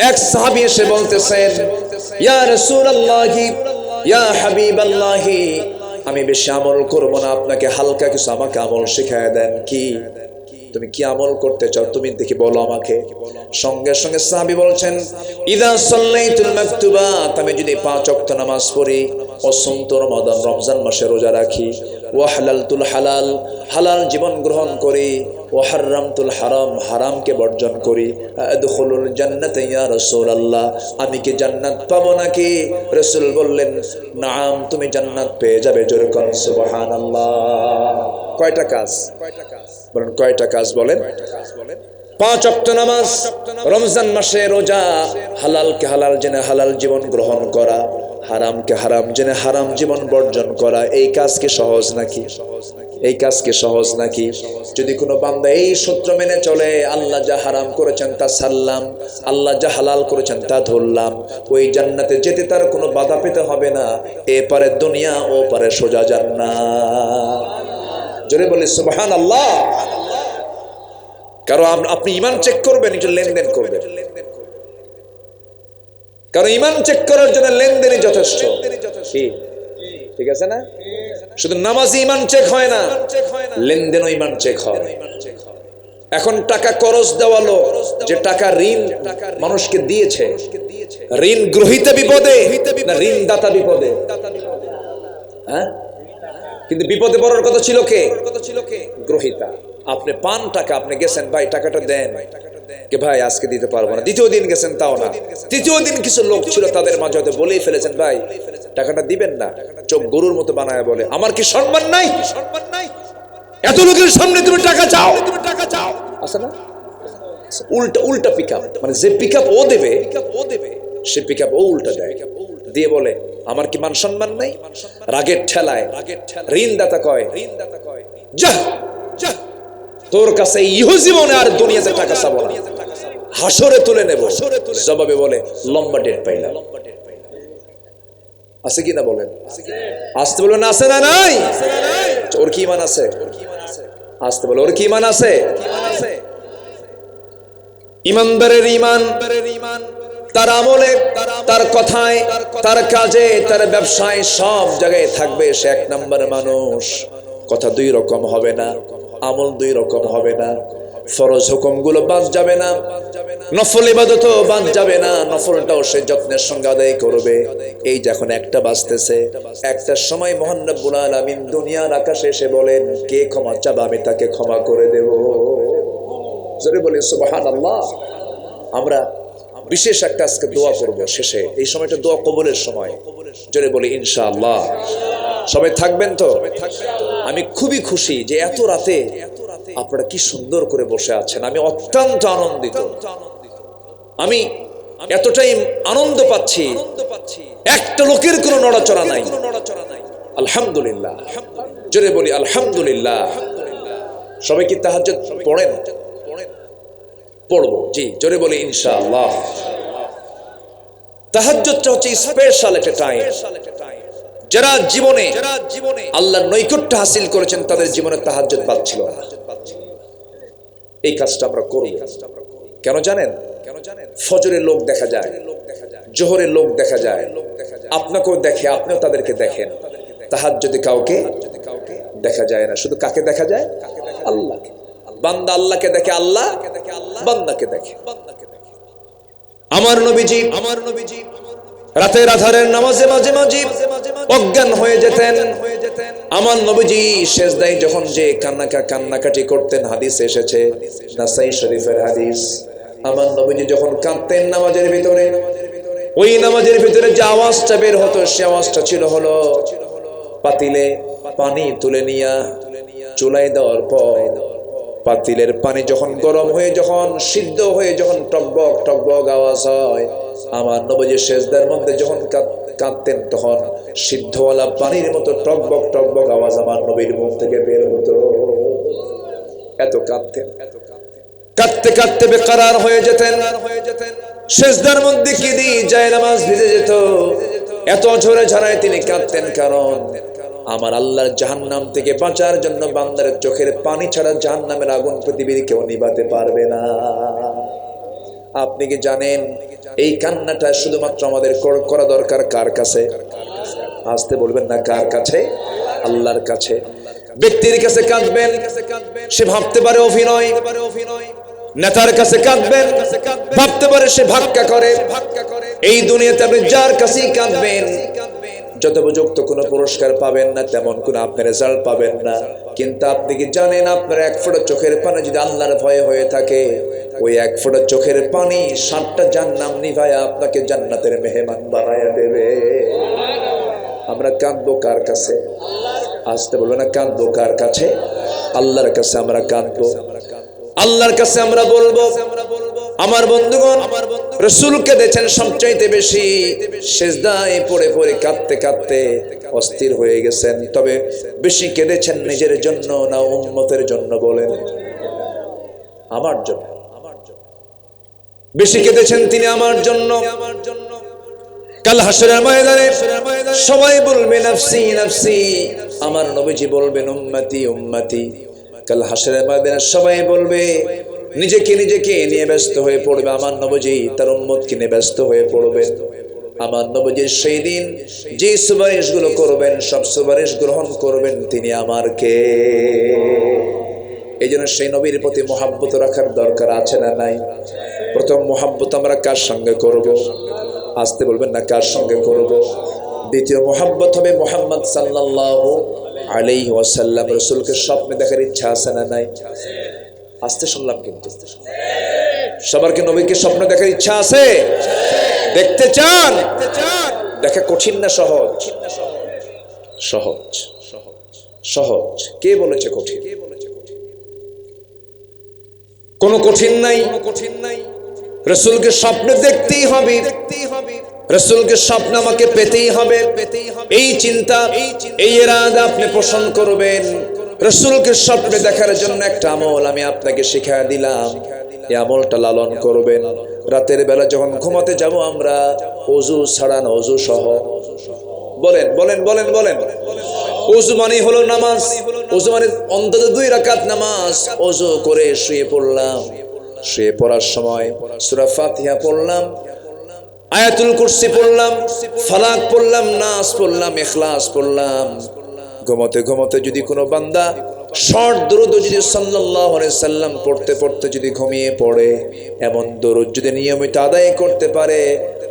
এক সাহাবী এসে বলতেছেন, ইয়া রাসূলুল্লাহি, ইয়া হাবিবাল্লাহি, আমি বেশি আমল করব না, আপনাকে হালকা কিছু আমাকে আমল শিখায় দেন। কি? তুমি কি আমল করতে চাও তুমি দেখি বলো আমাকে। সঙ্গে সঙ্গে সাহাবী বলছেন, ইযা সাল্লাইতুল মাকতুবাত, আমি যদি 5 ওয়াক্ত নামাজ পড়ি, ওয়াসুমতু রমাদান, রমজান মাসে রোজা রাখি, ওয়া হালালতুল হালাল, হালাল জীবন গ্রহণ করি, ওয়া হারামতুল হারাম, হারামকে বর্জন করি, আদখুলুল জান্নাতা ইয়া রাসূলুল্লাহ, আমি কি জান্নাত পাবো নাকি? রাসূল বললেন, নাম, তুমি জান্নাত পেয়ে যাবে। জোরে কোন সুবহানাল্লাহ। কয়টা কাজ বলেন? কয়টা কাজ বলেন? 5 ওয়াক্ত নামাজ, রমজান মাসে রোজা, হালালকে হালাল জেনে হালাল জীবন গ্রহণ করা, হারামকে হারাম জেনে হারাম জীবন বর্জন করা। এই কাজ কি সহজ নাকি? এই কাজ কি সহজ নাকি? যদি কোনো বান্দা এই সূত্র মেনে চলে, আল্লাহ যা হারাম করেছেন তা ছাড়লাম, আল্লাহ যা হালাল করেছেন তা ধরলাম, ওই জান্নাতে যেতে তার কোনো বাধা পেতে হবে না। এপারে দুনিয়া, ও পারে সোজা জান্নাত। জোরে বলি সুবহানাল্লাহ। কারণ আপনি ঈমান চেক করবেন, একটু লেনদেন করবেন। কারণ ঈমান চেক করার জন্য লেনদেনই যথেষ্ট। ঠিক আছে না? শুধু নামাজি ঈমান চেক হয় না, লেনদেনও ঈমান চেক হয়। এখন টাকা করজ দেওয়ালো, যে টাকা ঋণ মানুষকে দিয়েছে, ঋণ গ্রহীতা বিপদে না ঋণ দাতা বিপদে? হ্যাঁ, কিন্তু বিপদে পড়ার কথা ছিল কে? গ্রহীতা। আপনি পান টাকা, আপনি গেছেন, ভাই টাকাটা দেন, কে ভাই আজকে দিতে পারবো না। দ্বিতীয় দিন গেছেন, তাও না। তৃতীয় দিন কিছু লোক ছিল, তাদের মাঝে হয়তো বলেই ফেলেছেন, ভাই টাকাটা দিবেন না। চোখ গরুর মতো বানায় বলে, আমার কি সম্মান নাই? এত লোকের সামনে তুমি টাকা চাও? আছে না? উল্টা পিকআপ, মানে যে পিকআপ ও দেবে, সে পিকআপ ও উল্টা দেয়, দিয়ে বলে আমার কি মান সম্মান নাই? রাগের ঠেলায় ঋণদাতা কয়, যা তোর কাছে ইহ জীবনে আর দুনিয়াতে টাকা চাবো না, হাসরে তুলে নেব। জবাবে বলে, লম্বা ডেট পাইলাম। আছে কি না বলেন? আসতে বলবেন আছে না নাই? ওর কি ইমান আছে? আসতে বলে, ওর কি ইমান আছে? ইমানদারের ইমান তার আমলে, তার কথায়, তার কাজে, তার ব্যবসায়, সব জায়গায় থাকবে সে 1 নম্বর মানুষ। কথা 2 রকম হবে না, আমল 2 রকম হবে না, ফরজ হুকুমগুলো বাদ যাবে না, নফল ইবাদতও বাদ যাবে না, নফলটাও সে যত্নের সঙ্গে আদায় করবে। এই যখন 1টা বাজতেছে, 1টার সময় মহান রব্বুল আলামিন দুনিয়ার আকাশে এসে বলেন, কে ক্ষমা চাবে আমি তাকে ক্ষমা করে দেব। জোরে বলি সুবহানাল্লাহ। আমরা বিশেষ একটা আজকে দোয়া করব শেষে, এই সময়টা দোয়া কবুলের সময়। জোরে বলি ইনশাআল্লাহ। সবাই থাকবেন তো? আমি খুবই খুশি যে এত রাতে আপনারা কি সুন্দর করে বসে আছেন। আমি অত্যন্ত আনন্দিত, আমি এতটাই আনন্দ পাচ্ছি, একটা লোকের কোনো নড়াচড়া নাই। আলহামদুলিল্লাহ। জোরে বলি আলহামদুলিল্লাহ। সবাই কি তাহাজ্জুদ পড়েন? পড়বো, জি, জোরে বলি ইনশাআল্লাহ। তাহাজ্জুদটা হচ্ছে স্পেশাল একটা টাইম। যারা জীবনে আল্লাহর নৈকট্য হাসিল করেছেন, তাদের জীবনে তাহাজ্জুদ বাদ ছিল না। এই কাজটা আমরা করব। কেন জানেন? ফজরের লোক দেখা যায়, জোহরের লোক দেখা যায়, আপনাকেও দেখে, আপনিও তাদেরকে দেখেন। তাহাজ্জুদে কাউকে দেখা যায় না। শুধু কাকে দেখা যায়? আল্লাহকে। বান্দা আল্লাহকে দেখে, আল্লাহ বান্দাকে দেখে। আমার নবীজি রাতের আধারের নামাজে মাঝে মাঝে অজ্ঞান হয়ে যেতেন। আমার নবীজি সেজদায় যখন যে কান্নাকাটি করতেন, হাদিসে এসেছে, নাসাই শরীফের হাদিস। আমার নবীজি যখন কাঁদতেন নামাজের ভিতরে, ওই নামাজের ভিতরে যে আওয়াজটা বের হতো, সে আওয়াজটা ছিল হলো পাতিলে পানি তুলে নিয়া চুলায় দেওয়ার পর পাতিলের পানি যখন গরম হয়ে যখন সিদ্ধ হয়ে যখন টকবক টকবক আওয়াজ হয়, আমার নবীজি সেজদার মধ্যে যখন কাঁদতেন তখন সিদ্ধওয়ালা পানির মতো টকবক টকবক আওয়াজ আমার নবীর মুখ থেকে বের হতো। এত কাঁদতেন, কাঁদতে কাঁদতে বেকারার হয়ে যেতেন, সেজদার মধ্যে কেঁদে যায় নামাজ ভিজে যেত। এত ঝরে ঝরায় তিনি কাঁদতেন, কারণ আমার আল্লাহর জাহান্নাম থেকে বাঁচার জন্য বান্দার চোখের পানি ছাড়া জাহান্নামের আগুন পৃথিবীর কেউ নিভাতে পারবে না। আপনি কি জানেন এই কান্নাটা শুধুমাত্র আমাদের করা দরকার কার কাছে? আসতে বলবেন না, কার কাছে? আল্লাহর কাছে। ব্যক্তির কাছে কাঁদবেন, সে ভাবতে পারে অভিনয়। নেতার কাছে কাঁদবেন, ভাবতে পারে সে ভাক্কা করে। এই দুনিয়াতে আপনি যার কাছেই কাঁদবেন, যত উপযুক্ত কোনো পুরস্কার পাবেন না, তেমন কোনো আপনি রেজাল্ট পাবেন না। কিন্তু আপনি কি জানেন আপনার এক ফোঁটা চোখের পানি যদি আল্লাহর ভয়ে হয়ে থাকে, ওই এক ফোঁটা চোখের পানি 7টা জাহান্নাম নিভায়া আপনাকে জান্নাতের মেহমান বানায়া দেবে। আমরা কাঁদবো কার কাছে? আসতে বলবো না, কাঁদবো কার কাছে? আল্লাহর কাছে আমরা কাঁদবো, আল্লাহর কাছে আমরা বলবো। আমার বন্ধুগণ, রাসূল কেঁদেছেন সবচাইতে বেশি, সিজদায় পড়ে পড়ে কাঁদতে কাঁদতে অস্থির হয়ে গেছেন। তবে বেশি কেঁদেছেন নিজের জন্য না উম্মতের জন্য? বলেন। আমার জন্য। বেশি কেঁদেছেন তিনি আমার জন্য। কাল হাসরের ময়দানে সবাই বলবে নাফসি নাফসি, আমার নবীজি বলবেন উম্মতি উম্মতি। কাল হাসরের ময়দানে সবাই বলবে, নিজেকে নিজেকে নিয়ে ব্যস্ত হয়ে পড়বে। আমার নবীজি তার উম্মতকে নিয়ে ব্যস্ত হয়ে পড়বেন। আমার নবীজি সেই দিন যে সুপারিশগুলো করবেন, সব সুপারিশ গ্রহণ করবেন তিনি আমার কে। এই জন্য সেই নবীর প্রতি মহাব্বত রাখার দরকার আছে না নাই? প্রথম মহাব্বত আমরা কার সঙ্গে করব? আসতে বলবেন না, কার সঙ্গে করব? দ্বিতীয় মহাব্বত হবে মুহাম্মদ সাল্লাল্লাহু আলাইহি ওয়াসাল্লাম। রাসূলকে স্বপ্নে দেখার ইচ্ছা আছে না নাই? আসতে শুনলাম কিন্তু সবার কি নবীকে স্বপ্ন দেখার ইচ্ছা আছে? দেখতে চান? দেখা কঠিন না সহজ? সহজ, সহজ। কে বলেছে কঠিন? কোনো কঠিন নাই। রাসূলকে স্বপ্নে দেখতেই হবে, রাসূলকে স্বপ্ন আমাকে পেতেই হবে। এই চিন্তা, এই ইরাদা আপনি পোষণ করবেন। রাসূলকে স্বপ্নে দেখার জন্য একটা আমল আমি আপনাকে শিখিয়ে দিলাম, এই আমলটা লালন করবেন। রাতের বেলা যখন ঘুমাতে যাব আমরা, ওযু ছাড়ানো, ওযু সহ। বলেন বলেন বলেন বলেন। ওযু মানে হলো নামাজ, ওযু মানে অন্তত 2 রাকাত নামাজ। ওযু করে শুয়ে পড়লাম, শুয়ে পড়ার সময় সূরা ফাতিহা পড়লাম, আয়াতুল কুরসি পড়লাম, ফালাক পড়লাম, নাস পড়লাম, ইখলাস পড়লাম। ঘুমোতে ঘুমোতে যদি কোনো বান্দা শর্ট দরুদ যদি সাল্লাল্লাহু আলাইহি সাল্লাম পড়তে পড়তে যদি ঘুমিয়ে পড়ে, এমন দরুদ যদি নিয়মিত আদায় করতে পারে,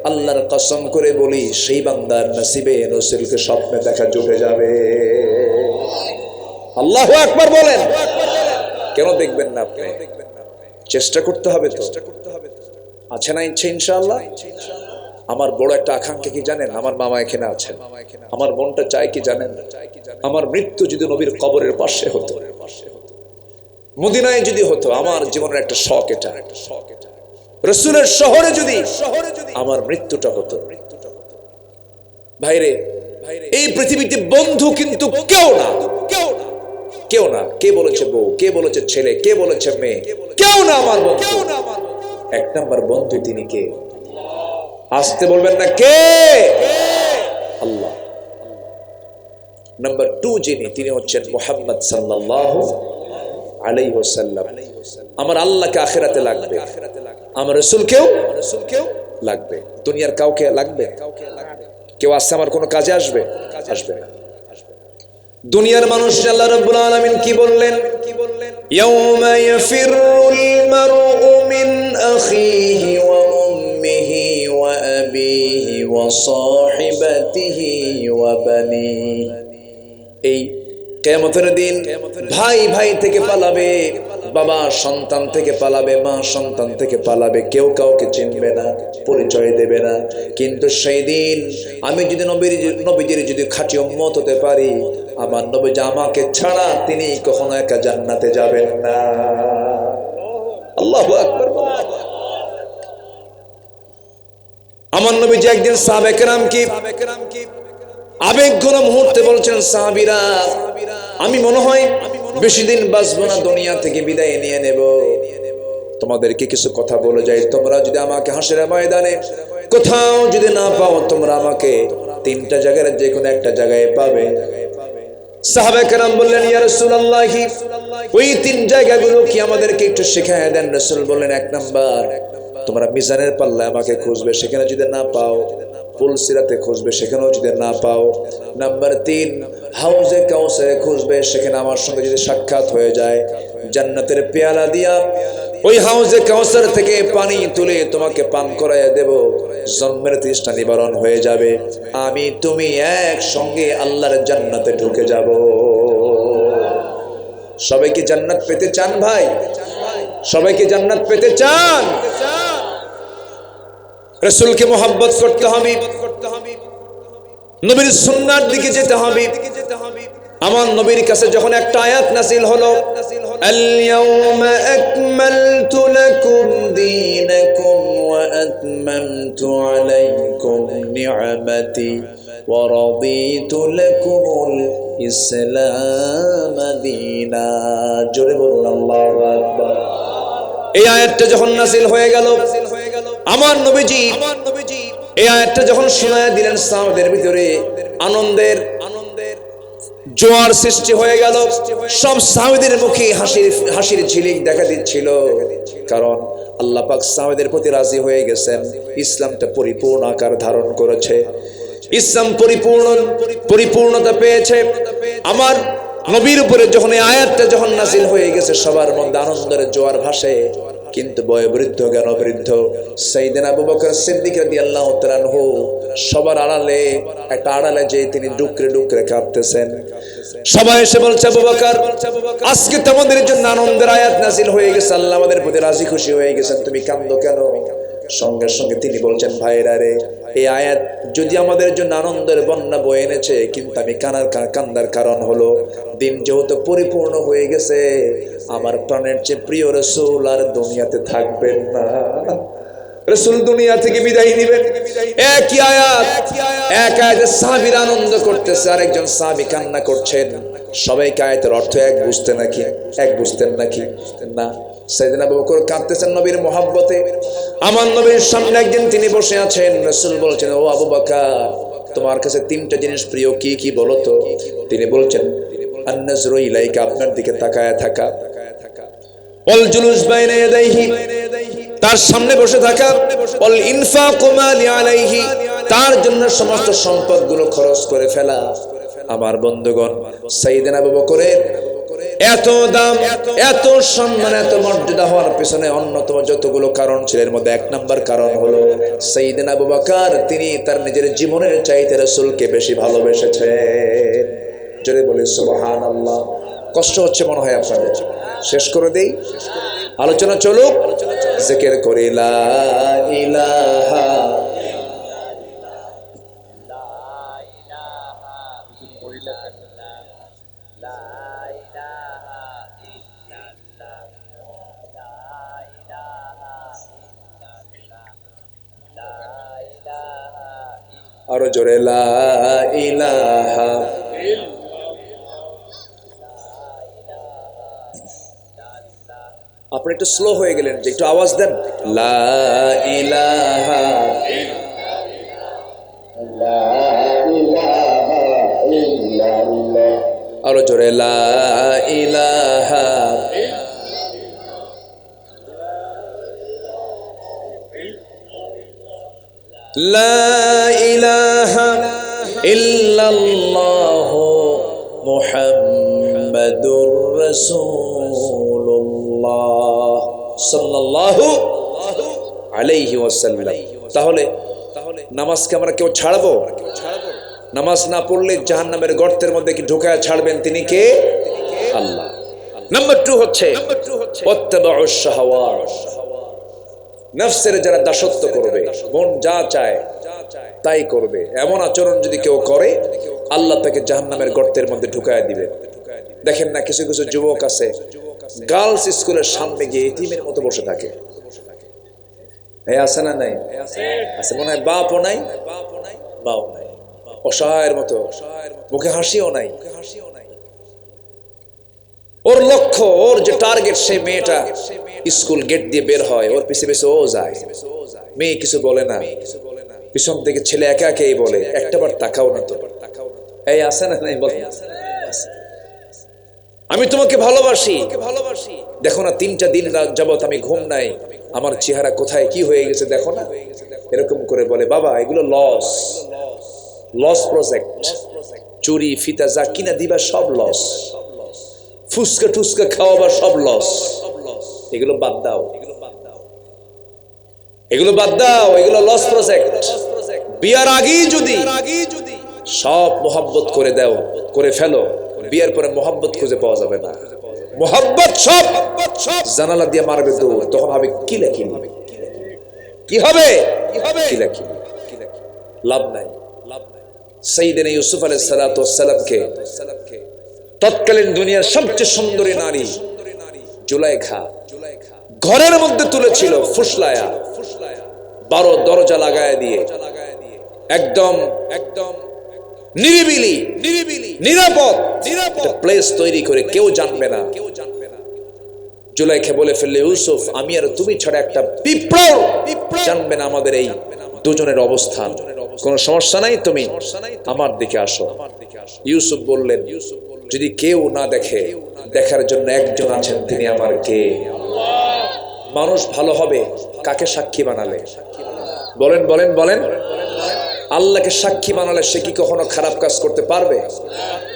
আল্লাহর কসম করে বলি সেই বান্দার নসিবে রাসূলকে স্বপ্নে দেখা জুটে যাবে। আল্লাহু আকবার বলেন। কেন দেখবেন না আপনি? চেষ্টা করতে হবে তো। আছে না ইচ্ছা? ইনশাআল্লাহ। আমার বড় একটা আকাঙ্ক্ষা কি জানেন? আমার মামা এখানে আছেন। আমার মনটা চায় কি জানেন? আমার মৃত্যু যদি নবীর কবরের পাশে হতো, মদিনায় যদি হতো। আমার জীবনের একটা শখ এটা, রাসূলের শহরে যদি আমার মৃত্যুটা হতো। ভাইরে, এই পৃথিবীতে বন্ধু কিন্তু কেউ না, কেউ না। কে বলেছে বউ? কে বলেছে ছেলে? কে বলেছে মেয়ে? কেউ না আমার বন্ধু। এক নাম্বার বন্ধু তিনি কে? আসতে বলবেন না, কে? আল্লাহ। নাম্বার 2 যিনি, তিনি হচ্ছেন মুহাম্মদ সাল্লাল্লাহু আলাইহি ওয়াসাল্লাম। আমার আল্লাহকে আখিরাতে লাগবে, আমার রাসূলকেও লাগবে। দুনিয়ার কাউকে লাগবে? কেউ আসছে আমার কোনো কাজে আসবে? আসবে না। দুনিয়ার মানুষ আল্লাহ রাব্বুল আলামিন কি বললেন? ইয়াউমা ইয়াফিরুল মারউ মিন আখিহি ওয়া উম্মিহি ওয়া আবিহি ওয়া সাহিবাতিহি ওয়া বানিহি। এই কিয়ামতের দিন ভাই ভাই থেকে পালাবে, বাবা সন্তান থেকে পালাবে, মা সন্তান থেকে পালাবে। কেউ কাউকে চিনবে না, পরিচয় দেবে না। কিন্তু সেই দিন আমি যদি নবীজির যদি খাঁটি উম্মত হতে পারি, আমার নবী যে আমাকে ছাড়া তিনি কখনো একা জান্নাতে যাবেন না। আল্লাহু আকবার। আমার নবী যে একদিন সাহাবায়ে কেরাম কি আবেগঘন মুহূর্তে বলছেন, সাহাবীরা আমি মনে হয় বেশি দিন বাঁচবো না, দুনিয়া থেকে বিদায় নিয়ে নেব। তোমাদেরকে কিছু কথা বলে যাই, তোমরা যদি আমাকে হাসরের ময়দানে কোথাও যদি না পাও, তোমরা আমাকে তিনটা জায়গায় যে কোনো একটা জায়গায় পাবে। সাহাবায়ে কেরাম বললেন, ইয়া রাসূলুল্লাহ, ওই তিন জায়গাগুলো কি আমাদেরকে একটু শিখায় দেন। রাসূল বললেন, এক নাম্বার তোমরা মিজানের পাল্লায় আমাকে খুঁজবে, সেখানে যদি না পাও পুলসিরাতে খুঁজবে, সেখানেও যদি না পাও। নাম্বার 3 হাউজে কাউসারে খুঁজবে, সেখানে আমার সঙ্গে যদি সাক্ষাৎ হয়ে যায়, জান্নাতের পেয়ালা দিয়া ওই হাউজে কাউসার থেকে পানি তুলে তোমাকে পান করাইয়া দেব, জন্মের তৃষ্ণা নিবারণ হয়ে যাবে, আমি তুমি একসঙ্গে আল্লাহর জান্নাতে ঢুকে যাব। সবাই কি জান্নাত পেতে চান ভাই? সবাই কি জান্নাত পেতে চান? রাসূলকে মুহাব্বত করতে হবে, নবীর সুন্নাহর দিকে যেতে হবে। আমার নবীর কাছে যখন একটা আয়াত নাযিল হলো, আল ইয়াউমা আকমালতু লাকুম দীনাকুম ওয়া আতমামতু আলাইকুম নি'মাতি ওয়া রাদিতু লাকুমুল ইসলাম দীনা। জোরে বলুন আল্লাহু আকবার। এই আয়াতটা যখন নাযিল হয়ে গেল, আমার নবীজি এই আয়াতটা যখন শোনায় দিলেন, সাহাবাদের ভিতরে আনন্দের জোয়ার সৃষ্টি হয়ে গেল। সব সাহাবীদের মুখে হাসির ঝিলিক দেখা দিচ্ছিল, কারণ আল্লাহ পাক সাহাবীদের প্রতি রাজি হয়ে গেছেন। ইসলামটা পরিপূর্ণ আকার ধারণ করেছে, ইসলাম পরিপূর্ণতা পেয়েছে। আমার নবীর উপরে যখন এই আয়াতটা যখন নাযিল হয়ে গেছে, সবার মধ্যে আনন্দের জোয়ার ভাসে। কিন্তু বয়োবৃদ্ধ জ্ঞানবৃদ্ধ সাইয়েদনা আবু বকর সিদ্দিক রাদিয়াল্লাহু তাআলা আনহু সবার আড়ালে একটা আড়ালে যে তিনি ডুকরে ডুকরে কাঁদতেছেন। সবাই এসে বলছে, আবু বকর আজকে তো আমাদের জন্য আনন্দের আয়াত নাযিল হয়ে গেছে, আল্লাহ আমাদের প্রতি রাজি খুশি হয়ে গেছেন, তুমি কাঁদো কেন? সঙ্গে সঙ্গে তিনি বলছেন, ভাইরা রে, এই আয়াত যদি আমাদের জন্য আনন্দের বন্যা বয়ে এনেছে, কিন্তু আমি কান্দার কারণ হলো দিন যেহেতু পরিপূর্ণ হয়ে গেছে, আমার প্রাণের চেয়ে প্রিয় রাসূল আর দুনিয়াতে থাকবেন না। রাসূল দুনিয়া থেকে বিদায় নেবেন। একই আয়াত, এক আয়াতে সাহাবীরা আনন্দ করতেছে, আর একজন সাহাবী কান্না করছেন। সবাইকে আয়াতের অর্থ এক বুঝতেন নাকি? না। সাইয়েদনা আবু বকর কাঁদতেছেন নবীর মহব্বতে। আমার নবীর সামনে একদিন তিনি বসে আছেন। রাসূল বলছেন, ও আবু বকর, তোমার কাছে তিনটা জিনিস প্রিয়, কি কি বলো তো? তিনি বলছেন, আন-নাজরু ইলাইকা, আপনার দিকে তাকায়া থাকা, ওয়াল জুলুস বাইনা ইয়াদাইহি, তার সামনে বসে থাকা, ওয়াল ইনফাকু মালি আলাইহি, তার জন্য সমস্ত সম্পদগুলো খরচ করে ফেলা। আমার বন্ধুগণ, সাইয়েদনা আবু বকরের এত দাম, এত সম্মান, এত মর্যাদা হওয়ার পিছনে অন্যতম যতগুলো কারণ ছিল, এর মধ্যে এক নাম্বার কারণ হলো সাইয়েদনা আবু বকর তিনি তার নিজের জীবনের চাইতে রাসূলকে বেশি ভালোবেসেছেন। জোরে বলি সুবহানাল্লাহ। কষ্ট হচ্ছে মনে হয় আপনাদের, শেষ করে দেই, আলোচনা চলুক। জিকির করি লা ইলাহা আরো জোরে লা ইলাহা। আপনি একটু স্লো হয়ে গেলেন, যে একটু আওয়াজ দেন, লা ইলাহা ইল্লাল্লাহ। আরো জোরে লা ইলাহা। লা ইলাহা ইল্লাল্লাহ মুহাম্মাদুর রাসূলুল্লাহ সাল্লাল্লাহু আলাইহি ওয়াসাল্লাম। তাহলে নামাজকে আমরা কেউ ছাড়বো? নামাজ না পড়লে জাহান্নামের গর্তের মধ্যে কি ঢোকায় ছাড়বেন তিনি কে? আল্লাহ। নাম্বার 2 হচ্ছে ওয়াত্তাবাউশ শাহাওয়াত, নফসের যারা দাসত্ব করবে, মন যা চায় তাই করবে, এমন আচরণ যদি কেউ করে, আল্লাহ তাকে জাহান্নামের গর্তের মধ্যে ঢুকায় দিবে। দেখেন না, কিছু কিছু যুবক আছে গার্লস স্কুলের সামনে গিয়ে এতিমের মতো বসে থাকে। আছে না নাই? আছে মনে হয়। বাপও নাই, বাও নাই, অসহায়ের মতো, মুখে হাসিও নাই। ওর লক্ষ্য, ওর যে টার্গেট, সেই মেয়েটা স্কুল গেট দিয়ে বের হয়, ওর পিছে পিছে ও যায়। মেয়ে কিছু বলে না, পিছন থেকে ছেলে একা একাই বলে, একটাবার তাকাও না তো। এই আছে না নাই? বল, আমি তোমাকে ভালোবাসি, দেখো না 3টা দিন যাবত আমি ঘুম নাই, আমার চেহারা কোথায় কি হয়ে গেছে দেখো না। এরকম করে বলে। বাবা, এগুলো লস প্রজেক্ট। চুরি ফিতা যা কিনা দিবা সব লস, ফুসকা টুসকা খাওয়াবা সব লস। এগুলো বাদ দাও, এগুলো বাদ দাও, এগুলো লস প্রজেক্ট। বিয়ার আগেই যদি সব মোহাব্বত করে ফেলো, বিয়ের পরে মোহাব্বত খুঁজে পাওয়া যাবে না। মোহাব্বত সব জানালা দিয়ে মারবে তো, তখন হবে কিলাকিলি। কি হবে? কিলাকিলি, লাভ নাই। সাইয়েদনা ইউসুফ আলাইহিস সালাতু ওয়াস সালামকে তৎকালীন দুনিয়ার সবচেয়ে সুন্দরী নারী জুলাইখা ঘরের মধ্যে তুলেছিল ফুসলায়া, 12 দরজা লাগায় দিয়ে, একদম নিরিবিলি নিরাপদ প্লেস তৈরি করে, কেউ জানবে না। জুলাইখা বলে ফেললে, ইউসুফ, আমি আর তুমি ছাড়া একটা পিঁপড়াও জানবে না আমাদের এই দুজনের অবস্থান। কোনো সমস্যা নাই, তুমি আমার দিকে আসো। ইউসুফ বললেন, যদি কেউ না দেখে, দেখার জন্য একজন আছেন, তিনি আমার কে? মানুষ ভালো হবে কাকে সাক্ষী বানালে? বলেন বলেন বলেন। আল্লাহকে সাক্ষী বানালে সে কি কখনো খারাপ কাজ করতে পারবে?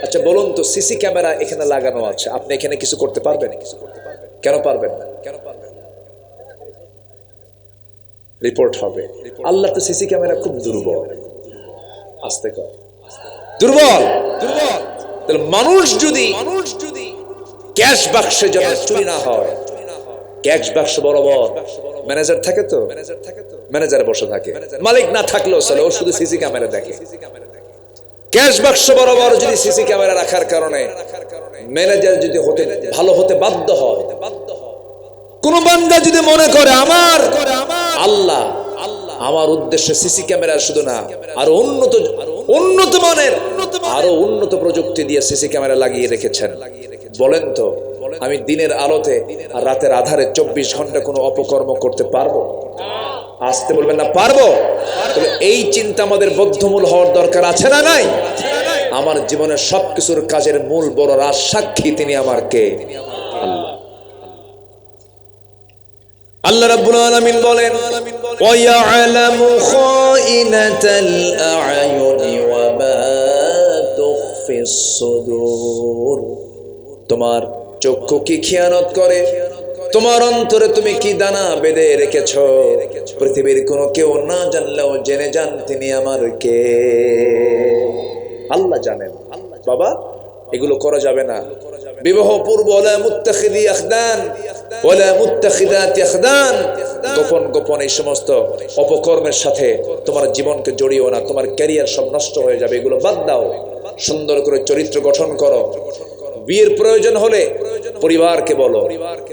আচ্ছা বলুন তো, সিসি ক্যামেরা এখানে লাগানো আছে, আপনি এখানে কিছু করতে পারবেন? কেন পারবেন না? রিপোর্ট হবে। আল্লাহ তো সিসি ক্যামেরা খুব দুর্বল। আস্তে কর, দুর্বল। তাহলে মানুষ যদি ক্যাশ বাক্সে যেন চুরি না হয়, ক্যাশ বাক্স বরাবর ম্যানেজার থাকে, তো ম্যানেজার বসে থাকে, মালিক না থাকলেও চলে, ও শুধু সিসি ক্যামেরা দেখে। ক্যাশ বাক্স বরাবর যদি সিসি ক্যামেরা রাখার কারণে ম্যানেজার যদি ভালো হতে বাধ্য হয়, কোন বান্দা যদি মনে করে আমার আল্লাহ আমার উদ্দেশ্যে সিসি ক্যামেরা শুধু না, আরো উন্নত মানের আরো উন্নত প্রযুক্তি দিয়ে সিসি ক্যামেরা লাগিয়ে রেখেছেন, বলেন তো আমি দিনের আলোতে আর রাতের আধারে 24 ঘন্টা কোনো অপকর্ম করতে পারবো? আসতে বলবেন না, পারবো? তবে এই চিন্তা আমাদের বদ্ধমূল হওয়ার দরকার আছে না নাই? আমার জীবনের সবকিছুর কাজের মূল বড় রাজ সাক্ষী তিনি আমার কে? আল্লাহ। আল্লাহ রাব্বুল আলামিন বলেন, ওয়া ইয়ালামু খাইনাতাল আ'য়ুনি ওয়া মা তুখফিস সুদূর। তোমার চক্ষু কি খেয়ানত করে, তোমার অন্তরে তুমি কি দানা বেঁধে রেখেছো, পৃথিবীর কোনো কেউ না জানলেও জেনে যান তিনি আমার কে। আল্লাহ জানেন। বাবা, এগুলো করা যাবে না। বিবাহ পূর্ব ওয়ালা মুত্তাখিদি আখদান ওয়ালা মুত্তাখিদাতি আখদান, গোপন গোপন এই সমস্ত অপকর্মের সাথে তোমার জীবনকে জড়িও না, তোমার ক্যারিয়ার সব নষ্ট হয়ে যাবে। এগুলো বাদ দাও, সুন্দর করে চরিত্র গঠন করো। বিয়ের প্রয়োজন হলে পরিবারকে বলো,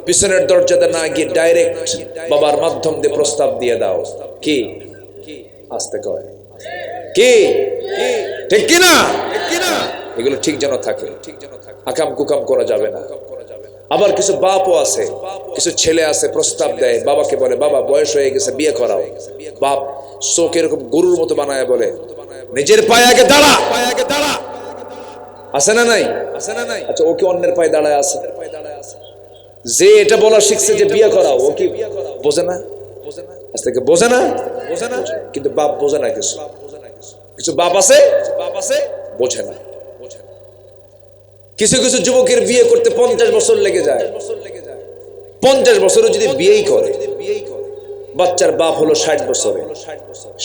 পিছনের দরজাতে না গিয়ে ডাইরেক্ট বাবার মাধ্যম দিয়ে প্রস্তাব দিয়ে দাও। কি আস্তে কয়, কি ঠিক কিনা? এগুলো ঠিক যেন থাকে, আকাম কুকাম করা যাবে না। আবার কিছু বাপও আছে, কিছু ছেলে আছে, প্রস্তাব দেয়, বাবাকে বলে, বাবা বয়স হয়ে গেছে, বিয়ে করাও। বাপ চোখ এরকম গরুর মতো বানায় বলে, নিজের পায়ে আগে দাঁড়া। আছে না নাই? আচ্ছা, ও কি অন্যের পায়ে দাঁড়ায় আছে? যে এটা বলা শিখছে যে বিয়ে করাও, ও কি বোঝে না? আজ থেকে বোঝে না, কিন্তু বাপ বোঝে না। কিছু বাপ আছে বোঝে না। কিছু কিছু যুবকের বিয়ে করতে 50 বছর লেগে যায়। 50 বছরও যদি বিয়েই করে, বাচ্চার বাপ হলো 60 বছরে,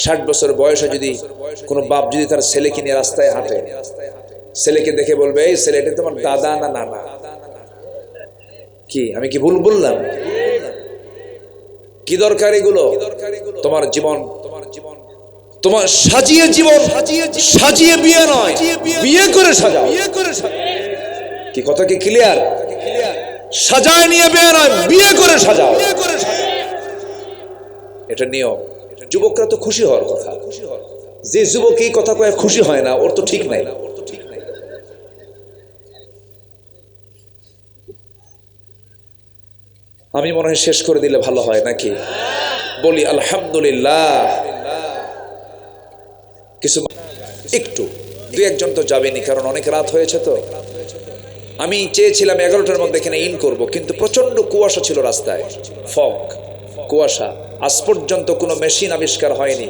60 বছর বয়সে যদি কোনো বাপ যদি তার ছেলেকে নিয়ে রাস্তায় হাঁটে, ছেলেকে দেখে বলবে, এই ছেলেটা তোমার দাদা না নানা? কি আমি কি ভুল বললাম? কি দরকার এগুলো? তোমার জীবন তোমার সাজিয়ে জীবন, সাজিয়ে বিয়ে নয়, বিয়ে করে সাজাও। কি কথা কি ক্লিয়ার? সাজায় নিয়ে বিয়ে নয়, বিয়ে করে সাজাও, এটা নিয়ম। যুবকরা তো খুশি হওয়ার কথা। যে যুবক এই কথা কয়ে খুশি হয় না, ওর তো ঠিক নাই। আমি মনে হয় শেষ করে দিলে ভালো হয় নাকি? বলি আলহামদুলিল্লাহ। কিছু একটু দুই একজন তো যাবেনি, কারণ অনেক রাত হয়েছে। তো আমি চেয়েছিলাম 11টার মধ্যে এখানে ইন করব, কিন্তু প্রচন্ড কুয়াশা ছিল রাস্তায়, ফগ, কুয়াশা। আজ পর্যন্ত কোনো মেশিন আবিষ্কার হয়নি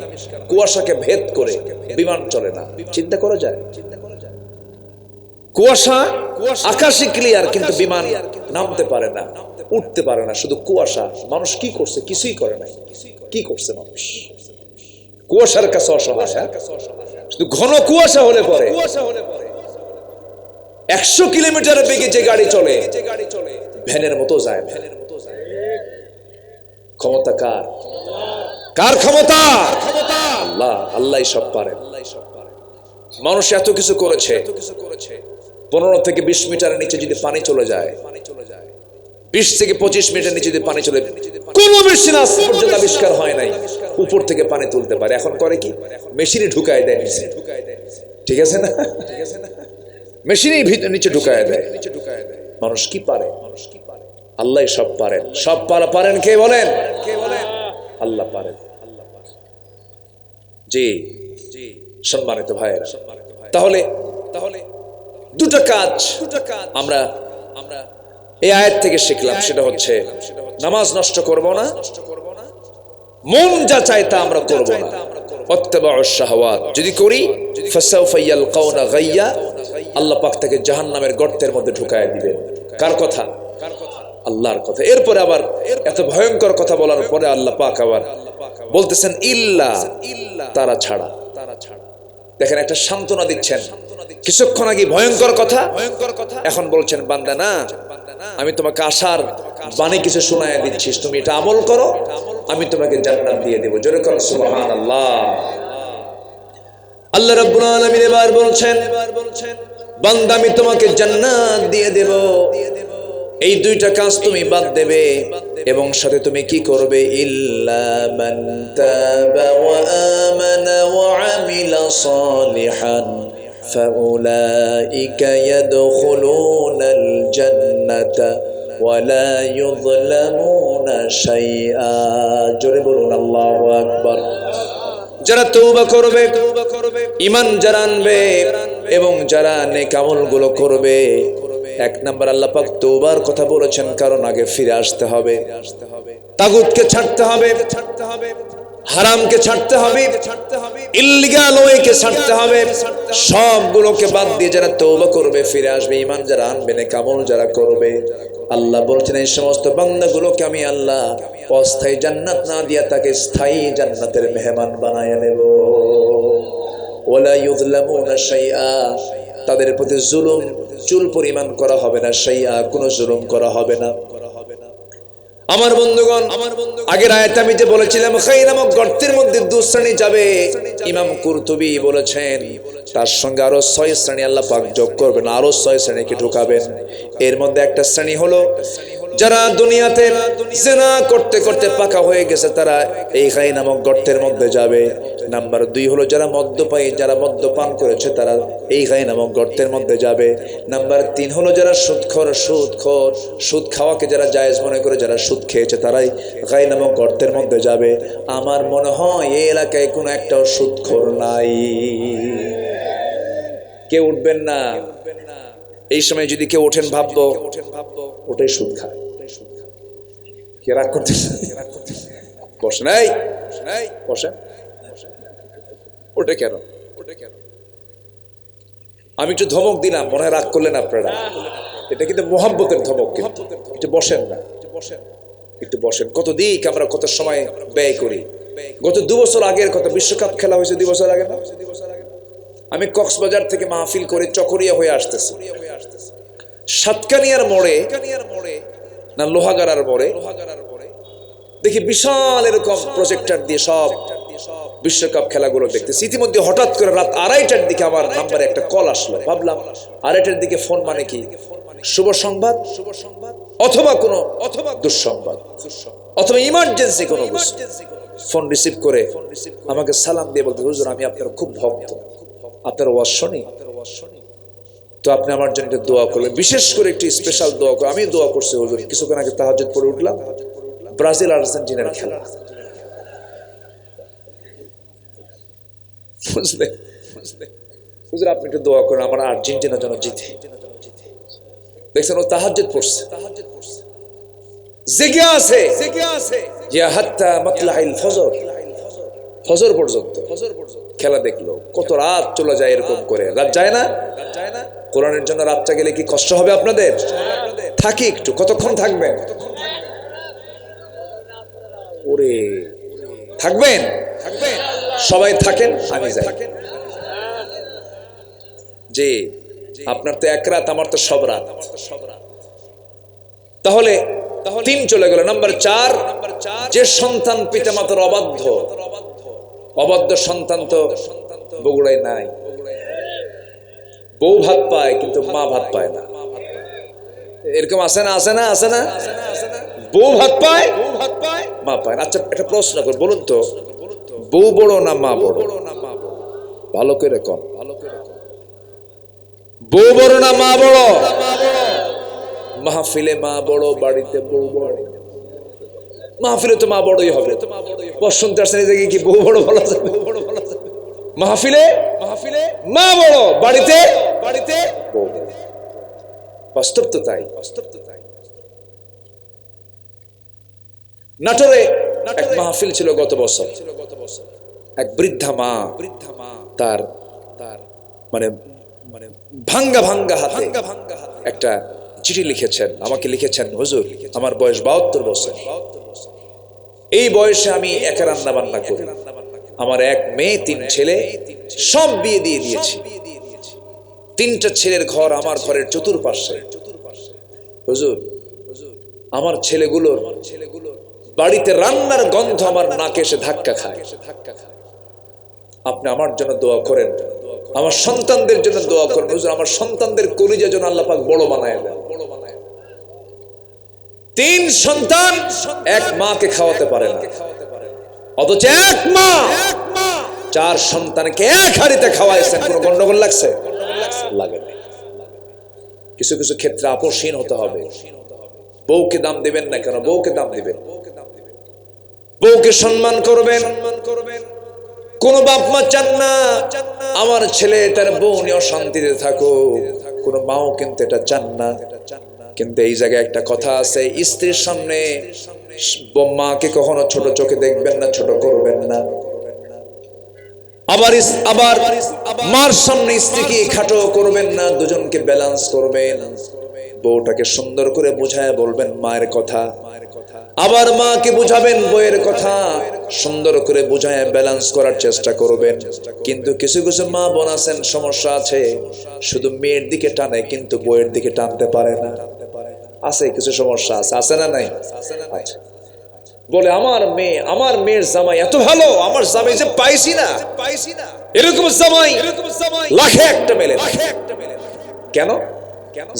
কুয়াশাকে ভেদ করে বিমান চলে না। চিন্তা করা যায়? কুয়াশা, আকাশে ক্লিয়ার, কিন্তু বিমান নামতে পারে না, উঠতে পারে না, শুধু কুয়াশা। মানুষ কি করছে? কিছুই করে নাই। কি করছে মানুষ? কুয়াশার কাছে অসহায়। শুধু ঘন কুয়াশা হলে পরে 100 কিলোমিটারের বেগে যে গাড়ি চলে, ভ্যানের মতো যায়। ক্ষমতা কার? কার ক্ষমতা? আল্লাহ। আল্লাহই সব পারেন। মানুষ এত কিছু করেছে, 15 থেকে 20 মিটারের নিচে যদি পানি চলে যায়, 20 থেকে 25 মিটার নিচে যদি পানি চলে, কোন মেশিন আজ পর্যন্ত আবিষ্কার হয় নাই উপর থেকে পানি তুলতে পারে। এখন করে কি? মেশিনে ঢুকায় দেয়। ঠিক আছে না? মেশিনেই নিচে ঢুকায় দেয়। মানুষ কি পারে? আল্লাহ সব পারেন। সব পারেন কে বলেন? আল্লাহ পারেন। জি সম্মানিত ভাইয়েরা, তাহলে দুটো কাজ আমরা এই আয়াত থেকে শিখলাম। সেটা হচ্ছে নামাজ নষ্ট করব না, মন যা চায় তা আমরা করব না। ওয়াত্তাবাউশ শাহওয়াত যদি করি, ফাসাউফা ইয়ালকাউনা গাইয়া, আল্লাহ পাক তাকে জাহান্নামের গর্তের মধ্যে ঢুকায় দিবেন। কার কথা? আল্লাহর কথা। এরপরে আবার এত ভয়ঙ্কর কথা বলার পরে আল্লাহ পাক আবার বলতেছেন ইল্লা, তারা ছাড়া। দেখেন, একটা সান্ত্বনা দিচ্ছেন। কিছুক্ষণ আগে ভয়ঙ্কর কথা, এখন বলছেন বান্দা না, আমি তোমাকে আশার বাণী কিছু শোনায় দিচ্ছিস, তুমি এটা আমল করো, আমি তোমাকে জান্নাত দিয়ে দেব। জোরে করো সুবহানাল্লাহ। আল্লাহ রাব্বুল আলামিন এবার বলছেন, বান্দা আমি তোমাকে জান্নাত দিয়ে দেব, এই দুইটা কাজ তুমি বাদ দেবে এবং সাথে তুমি কি করবে? ইল্লা মান তাবা ওয়া আমানা ওয়া আমিলা সালিহান ফাউলাইকা ইয়াদখুলুনাল জান্নাতা ওয়া লা ইউযলামুনা শাইআ। জোরে বলুন আল্লাহু আকবার। যারা তওবা করবে, ঈমান যারা আনবে এবং যারা নেক আমলগুলো করবে, 1 নাম্বার আল্লাহ পাক তওবার কথা বলেছেন, কারণ আগে ফিরে আসতে হবে, তাগুতকে ছাড়তে হবে, হারামকে ছাড়তে হবে, ইল্লিগাল ওয়েকে ছাড়তে হবে। সবগুলোকে বাদ দিয়ে যারা তওবা করবে, ফিরে আসবে, ঈমান যারা আনবে, নেক আমল যারা করবে, আল্লাহ বলছেন এই সমস্ত বান্দাগুলোকে আমি আল্লাহ অস্থায়ী জান্নাত না দিয়া তাকে স্থায়ী জান্নাতের মেহমান বানায় নেব। ওয়ালা ইউযলামুনা শাইআ, তাদের প্রতি জুলুম চুল পরিমাণ করা হবে না, শাইআ কোনো জুলুম করা হবে না। আমার বন্ধুগণ, আগের আয়াতে আমি যে বলেছিলাম খাই নামক গর্তের মধ্যে 2 শ্রেণী যাবে, ইমাম কুরতুবী বলেছেন তার সঙ্গে আরো 6 শ্রেণী আল্লাহ পাক যোগ করবেন, আরো 6 শ্রেণীকে ঢুকাবেন। এর মধ্যে একটা শ্রেণী হলো যারা দুনিয়াতে জিনা করতে করতে পাকা হয়ে গেছে, তারা এই খাই নামক গর্তের মধ্যে যাবে। নাম্বার 2 হলো যারা মদ্যপায়ী, যারা মদ্যপান করেছে, তারা এই খাই নামক গর্তের মধ্যে যাবে। নাম্বার 3 হলো যারা সুদখোর, সুদ খাওয়াকে যারা জায়েজ মনে করে, যারা সুদ খেয়েছে, তারাই খাই নামক গর্তের মধ্যে যাবে। আমার মনে হয় এই এলাকায় কোনো একটাও সুদখোর নাই। কেউ উঠবেন না। এই সময় যদি কেউ ওঠেন, ভাববো ওটাই সুদ খায়। কে রাগ করতেছে? বসে নাই, বসেন। ওটা কেন? আমি একটু ধমক দিলাম, মনে হয় রাগ করলেন আপনারা। এটা কিন্তু মোহাব্বতের ধমক। একটু বসেন না, একটু বসেন। কত দিক আমরা কত সময় ব্যয় করি। গত 2 বছর আগের কথা, বিশ্বকাপ খেলা হয়েছে 2 বছর আগে না? আমি কক্সবাজার থেকে মাহফিল করে চকরিয়া হয়ে আসতেছি, সাতকানিয়ার মোড়ে না লোহাগাড়ার মোড়ে দেখি বিশাল এরকম প্রজেক্টর দিয়ে সব বিশ্বকাপ খেলাগুলো দেখতেছি। ইতিমধ্যে হঠাৎ করে রাত 2:30টার দিকে আমার নাম্বারে একটা কল আসলো। ভাবলাম 2:30টার দিকে ফোন মানে কি শুভ সংবাদ, অথবা কোনো দুঃসংবাদ, অথবা ইমার্জেন্সি কোনো কিছু। ফোন রিসিভ করে আমাকে সালাম দিয়ে বলতে, হুজুর আমি আপনার খুব ভক্ত, আপনার ওয়াজ শুনি, তো আপনি আমার জন্য একটা দোয়া করলেন, বিশেষ করে একটি স্পেশাল দোয়া করে। আমি দোয়া করছি হুজুর, কিছুক্ষণ আগে তাহাজ্জুদ পড়ে উঠলাম, ব্রাজিল আর্জেন্টিনার খেলা, বুঝলে হুজুর আপনি একটু দোয়া করেন আমার আর্জেন্টিনা যেন জিতে। দেখছেন ও তাহাজ্জুদ পড়ছে, জেগে আছে ইয়া হাত্তা মাতলাইল ফজর, ফজর পর্যন্ত খেলা দেখলো। কত রাত চলে যায় এরকম করে, রাত যায় না? কোরআনের জন্য রাতটা গেলে কি কষ্ট হবে আপনাদের? থাকি একটু, কতক্ষণ থাকবেন? ওরে থাকবেন, সবাই থাকেন, আমি যাই। জি, আপনার তো এক রাত, আমার তো সব রাত। তাহলে 3 চলে গেল। নাম্বার 4, যে সন্তান পিতামাতার অবাধ্য সন্তান তো বগুড়ায় নাই। বউ ভাত পায় কিন্তু মা ভাত পায় না, এরকম আছে না? বউ ভাত পায়, মা পায় না। আচ্ছা একটা প্রশ্ন কর, বলুন তো, বউ বড় না মা বড়? ভালো করে কম, বউ বড় না মা বড়? মাহফিলে মা বড়, বাড়িতে বউ বড়। মাহফিলে তো মা বড়ই হবে, শুনতে আসছেন এই জায়গায় কি বউ বড় বলা যাবে? মাহফিলে মা বড়, বাড়িতে বউ বড়। বাস্তব তো তাই। নাটোরে এক মাহফিল ছিল গত বছর। এক বৃদ্ধা মা তার মানে ভাঙ্গা হাতে একটা চিঠি লিখেছেন, আমাকে লিখেছেন, হুজুর আমার বয়স 72 বছর, এই বয়সে আমি একা রান্না বান্না করি, আমার 1 মেয়ে 3 ছেলে, সব বিয়ে দিয়ে দিয়েছি, 3টা ছেলের ঘর আমার ঘরের চতুর্পাশে। হুজুর আমার ছেলেগুলোর বাড়িতে রান্নার গন্ধ আমার নাকে এসে ধাক্কা খায়, আপনি আমার জন্য দোয়া করেন, আমার সন্তানদের জন্য দোয়া করেন। হুজুর আমার সন্তানদের কলিজা যেন আল্লাহ পাক বড় বানায় দেন। 3 সন্তান 1 মাকে খাওয়াতে পারে না, অথচ 1 মা 4 সন্তানকে 1 হাঁড়িতে খাওয়াইছেন। কোনো গন্ডগোল লাগছে? লাগে না। কিছু ক্ষেত্রে আপোষহীন হতে হবে। বউকে দাম দিবেন না কেন? বউকে দাম দিবেন, বউকে সম্মান করবেন। কোন বাপ মা চান না আমার ছেলে তার বউ নিয়ে অশান্তিতে থাকুক, কোন মাও কিন্তু এটা চান না। কিন্তু এই জায়গায় একটা কথা আছে, স্ত্রীর সামনে মাকে কখনো ছোট চোখে দেখবেন না, ছোট করবেন না। আবার মার সামনে স্ত্রীকে খাটো করবেন না, দুজনকে ব্যালেন্স করবেন। বউটাকে সুন্দর করে বুঝায় বলবেন মায়ের কথা, আবার মাকে বুঝাবেন বউয়ের কথা, সুন্দর করে বুঝায় ব্যালেন্স করার চেষ্টা করবেন। কিন্তু কিছু মা বোন আছেন, সমস্যা আছে, শুধু মেয়ের দিকে টানে কিন্তু বউয়ের দিকে টানতে পারে না। আছে কিছু সমস্যা আছে না নাই? আচ্ছা, বলে আমার মেয়ের জামাই এত ভালো, আমার জামাই যে পাইছি না, এরকম জামাই লাখে একটা মেলে। কেন?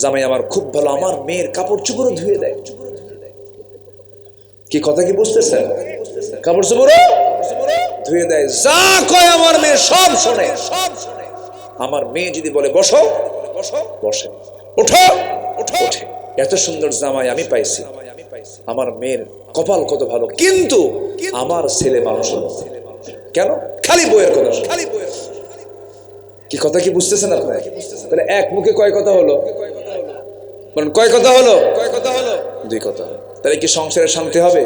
জামাই আমার খুব ভালো, আমার মেয়ের কাপড় চোপড়ও ধুয়ে দেয়। কি কথা কি বুঝতেছেন? কাপড় চোপড়ও ধুয়ে দেয়, যা কয় আমার মেয়ে সব শোনে। আমার মেয়ে যদি বলে বসো, বসে, ওঠো, ওঠে। এত সুন্দর জামাই আমি পাইছি, আমার মেয়ের কপাল কত ভালো। কিন্তু আমার ছেলে মানুষ কেন? খালি বইয়ের কথা। কি কথা কি বুঝতেছেন আপনারা? তাহলে এক মুখে কয় কথা হলো? কয় কথা হলো? 2 কথা। তাহলে কি সংসারে শান্তি হবে?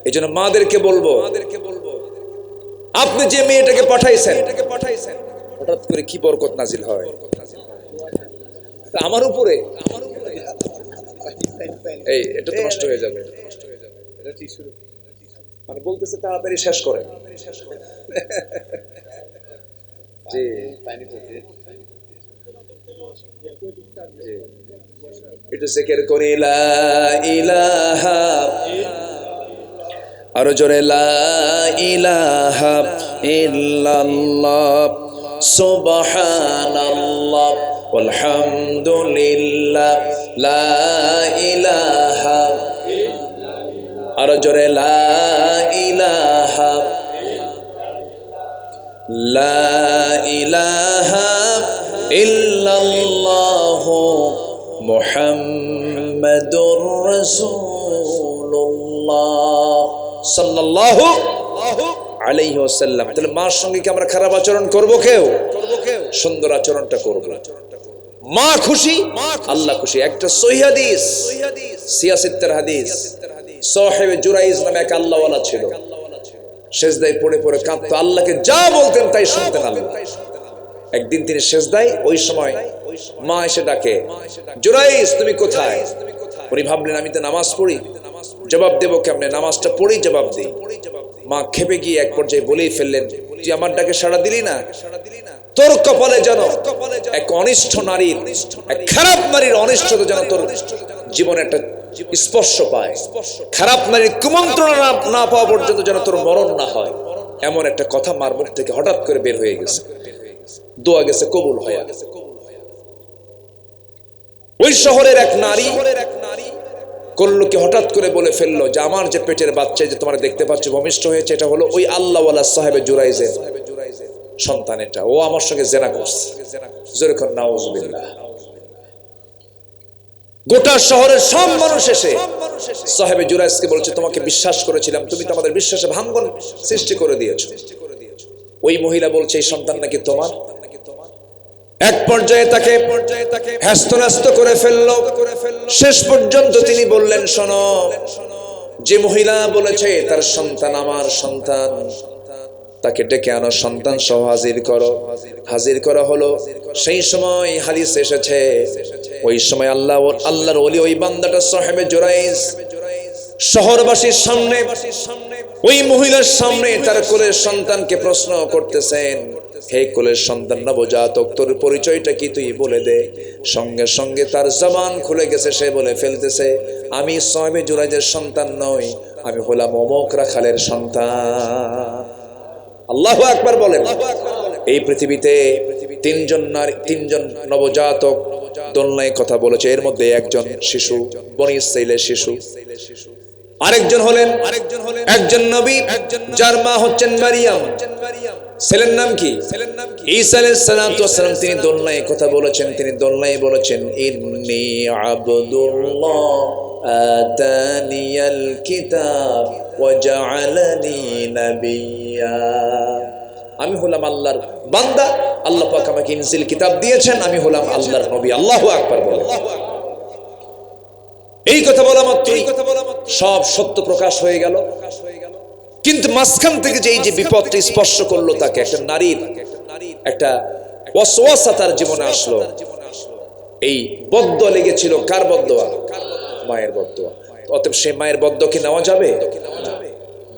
এই জন্য মাদেরকে বলবো, আপনি যে মেয়েটাকে পাঠাইছেন হঠাৎ করে কি বরকত নাজিল হয় আমার উপরে, এই এটা তো নষ্ট হয়ে যাবে। মানে বলতেছে তাড়াতাড়ি শেষ করে। জি একটু জিকির করি, লা ইলাহা আরো জোরে লা ইলাহা ইল্লাল্লাহ সুবহানাল্লাহ আলহামদুলিল্লাহ লা ইলাহা, আরো জোরে লা ইলাহা, লা ইলাহা ইল্লাল্লাহ মুহাম্মাদুর রাসূলুল্লাহ সাল্লাল্লাহু আলাইহি ওয়াসাল্লাম। তাহলে মার সঙ্গে কি আমরা খারাপ আচরণ করব? কেউ সুন্দর আচরণটা করব। মা খুশি, আল্লাহ খুশি। একটা সহিহ হাদিস, সিয়াসিত্তের হাদিস, সাহেবে জুরাইজ নামে এক আল্লাহওয়ালা ছিল, সেজদায় পড়ে পড়ে কাঁদতো, আল্লাহকে যা বলতেন তাই শুনতেন আল্লাহ। একদিন তিনি সেজদায়, ওই সময় মা এসে ডাকে, জুরাইজ তুমি কোথায়? উনি ভাবলেন আমি তো নামাজ পড়ি, জবাব দেবো কেমনে, নামাজটা পড়ি জবাব দিই। মা খেপে গিয়ে এক পর্যায়ে বলেই ফেললেন, তুই আমার ডাকে সাড়া দিলি না, তোর কপালে যেন এক অনিষ্ঠ নারীর, এক খারাপ নারীর অনিষ্টতা যেন তোর জীবনে একটা স্পর্শ পায়, খারাপ নারীর কুমন্ত্রণা না পাওয়া পর্যন্ত যেন তোর মরণ না হয়। এমন একটা কথা মার মুখ থেকে হঠাৎ করে বের হয়ে গেছে, দোয়া গেছে কবুল হয়ে গেছে। ওই শহরের এক নারী করলো কি, হঠাৎ করে বলে ফেললো যে আমার যে পেটের বাচ্চা যে তোমরা দেখতে পাচ্ছ ভূমিষ্ঠ হয়েছে, এটা হলো ওই আল্লাহওয়ালা সাহেবে জুরাইজের সন্তান, এটা ও আমার সঙ্গে জেনা করছে। যেরকম নাউজুবিল্লাহ। গোটা শহরের সব মানুষ এসে সাহেবে জুরাইজকে বলছে, তোমাকে বিশ্বাস করেছিলাম, তুমি তো আমাদের বিশ্বাসে ভাঙ্গন সৃষ্টি করে দিয়েছো। ওই মহিলা বলছে এই সন্তান নাকি তোমার। এক পর্যায়ে তাকে হ্যাস্ত করে ফেললো। শেষ পর্যন্ত তিনি বললেন, শোনো, যে মহিলা বলেছে তার সন্তান আমার সন্তান, তাকে ডেকে আনো, সন্তান সহ হাজির করো। হাজির করা হলো। সেই সময় হাদিস এসেছে, ওই সময় আল্লাহর ওলি ওই বান্দাটা সাহেবে জুরাইজ শহরবাসীর সামনে, ওই মহিলার সামনে তার কোলের সন্তানকে প্রশ্ন করতেছেন, হে কোলের সন্তান নবজাতক, তোর পরিচয়টা কি তুই বলে দে। সঙ্গে সঙ্গে তার জবান খুলে গেছে, সে বলে ফেলতেছে, আমি সাহেবে জুরাইজের সন্তান নই, আমি হলাম অমুক রাখালের সন্তান। আল্লাহু আকবার বলেন। এই পৃথিবীতে তিনজন নবজাতক দোলনায় কথা বলেছে, এর মধ্যে একজন শিশু, বনী ইসরাঈলের শিশু। আরেকজন হলেন একজন নবী, যার মা হচ্ছেন মারিয়াম। ছেলের নাম কি? ঈসা আলাইহিস সালাতু ওয়াস সালাম। তিনি দোলনায় কথা বলেছেন, তিনি দোলনায় বলেছেন, ইন্নী আবদুল্লাহ আতানিয়াল কিতাব ওয়া জাআলানি নাবিয়্যা। আমি হলাম আল্লাহর বান্দা, আল্লাহ পাক আমাকে ইনজিল কিতাব দিয়েছেন, আমি হলাম আল্লাহর নবী। আল্লাহু আকবার বলেন। এই কথা বলা মাত্রই সব সত্য প্রকাশ হয়ে গেল। কিন্তু মাঝখান থেকে যে বিপদটা স্পর্শ করলো তাকে, একটা নারীর একটা ওয়াসওয়াসা তার জীবনে আসলো। এই বদদোয়া লেগেছিল। কার বদদোয়া? মায়ের বদদোয়া। অতএব সে মায়ের বদদোয়া কি নেওয়া যাবে?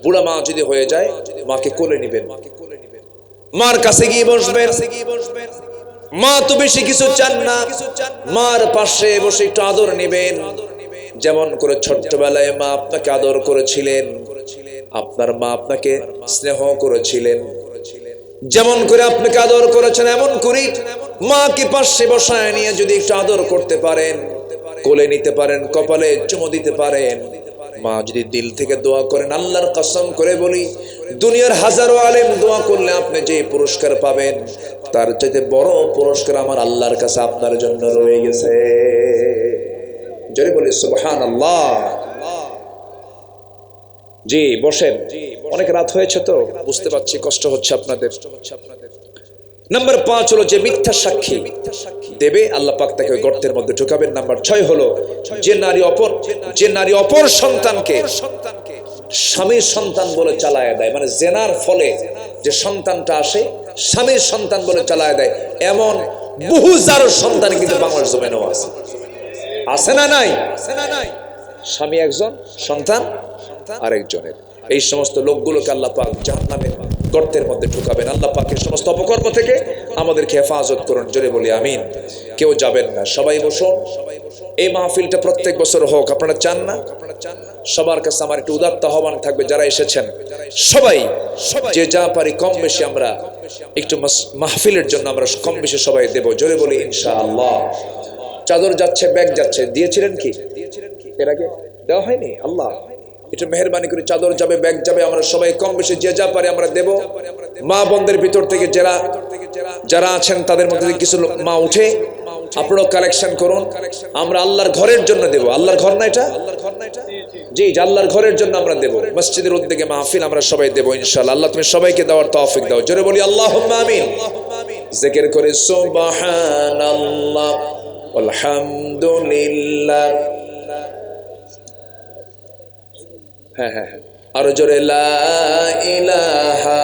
বুড়া মা যদি হয়ে যায়, মাকে কোলে নিবেন, মার কাছে গিয়ে বসবেন। মা তো বেশি কিছু চান না, মার পাশে বসে একটু আদর নেবেন। যেমন করে ছোট্টবেলায় মা আপনাকে আদর করেছিলেন, আপনার মা আপনাকে স্নেহ করেছিলেন, যেমন করে আপনাকে আদর করেছেন, এমন করে মাকে পাশে বসায় নিয়ে যদি একটু আদর করতে পারেন, কোলে নিতে পারেন, কপালে চুমু দিতে পারেন, মা যদি দিল থেকে দোয়া করেন, আল্লাহর কসম করে বলি, দুনিয়ার হাজারো আলেম দোয়া করলে আপনি যে পুরস্কার পাবেন, তার চাইতে বড় পুরস্কার আমার আল্লাহর কাছে আপনার জন্য রয়ে গেছে। জোরে বলি সুবহানাল্লাহ। জি বসেন, অনেক রাত হয়েছে তো বুঝতে পারছি, কষ্ট হচ্ছে আপনাদের। নাম্বার 5 হলো যে মিথ্যা সাক্ষী দেবে, আল্লাহ পাক তাকে গর্তের মধ্যে ঢুকাবেন। নাম্বার 6 হলো যে নারী অপর সন্তানকে স্বামীর সন্তান বলে চালায় দেয়, মানে জেনার ফলে যে সন্তানটা আসে স্বামীর সন্তান বলে চালায় দেয়, এমন বহু জারো সন্তান কিন্তু বাংলার জমিনেও আছে। আছে না নাই? স্বামী একজন, সন্তান আরেকজনের। এই সমস্ত লোকগুলোকে আল্লাহ পাক জাহান্নামে গর্তের মধ্যে ঢুকাবেন। আল্লাহ পাকের সমস্ত অপকর্ম থেকে আমাদেরকে হেফাজত করুন, জোরে বলি আমিন। কেউ যাবেন না, সবাই বসুন। এই মাহফিলটা প্রত্যেক বছর হোক, আপনারা চান না? সবার কাছে আমার একটু উদাত্ত আহ্বান থাকবে, যারা এসেছেন সবাই যে যা পারি কম বেশি আমরা একটু মাহফিলের জন্য আমরা কম বেশি সবাই দেব, জোরে বলি ইনশাআল্লাহ। চাদর যাচ্ছে, ব্যাগ যাচ্ছে, দিয়েছিলেন কি এর আগে? দেওয়া হয়নি? আল্লাহ একটু মেহেরবানি করে, চাদর যাবে, ব্যাগ যাবে, আমরা সবাই কম বেশি যে যা পারি আমরা দেব। মা বোনদের ভিতর থেকে যারা আছেন তাদের মধ্যে কিছু মা উঠে আপনারাও কালেকশন করুন, আমরা আল্লাহর ঘরের জন্য দেব। আল্লাহর ঘর না এটা? জি, আল্লাহর ঘরের জন্য আমরা দেব। মসজিদের উদ্যোগে মাহফিল আমরা সবাই দেব ইনশাআল্লাহ। আল্লাহ তুমি সবাইকে দেওয়ার তৌফিক দাও, জোরে বলি আল্লাহুম্মা আমিন। জিকির করে সুবহানাল্লাহ আলহামদুলিল্লাহ, হ্যাঁ হ্যাঁ হ্যাঁ, আরো জোরে লা ইলাহা।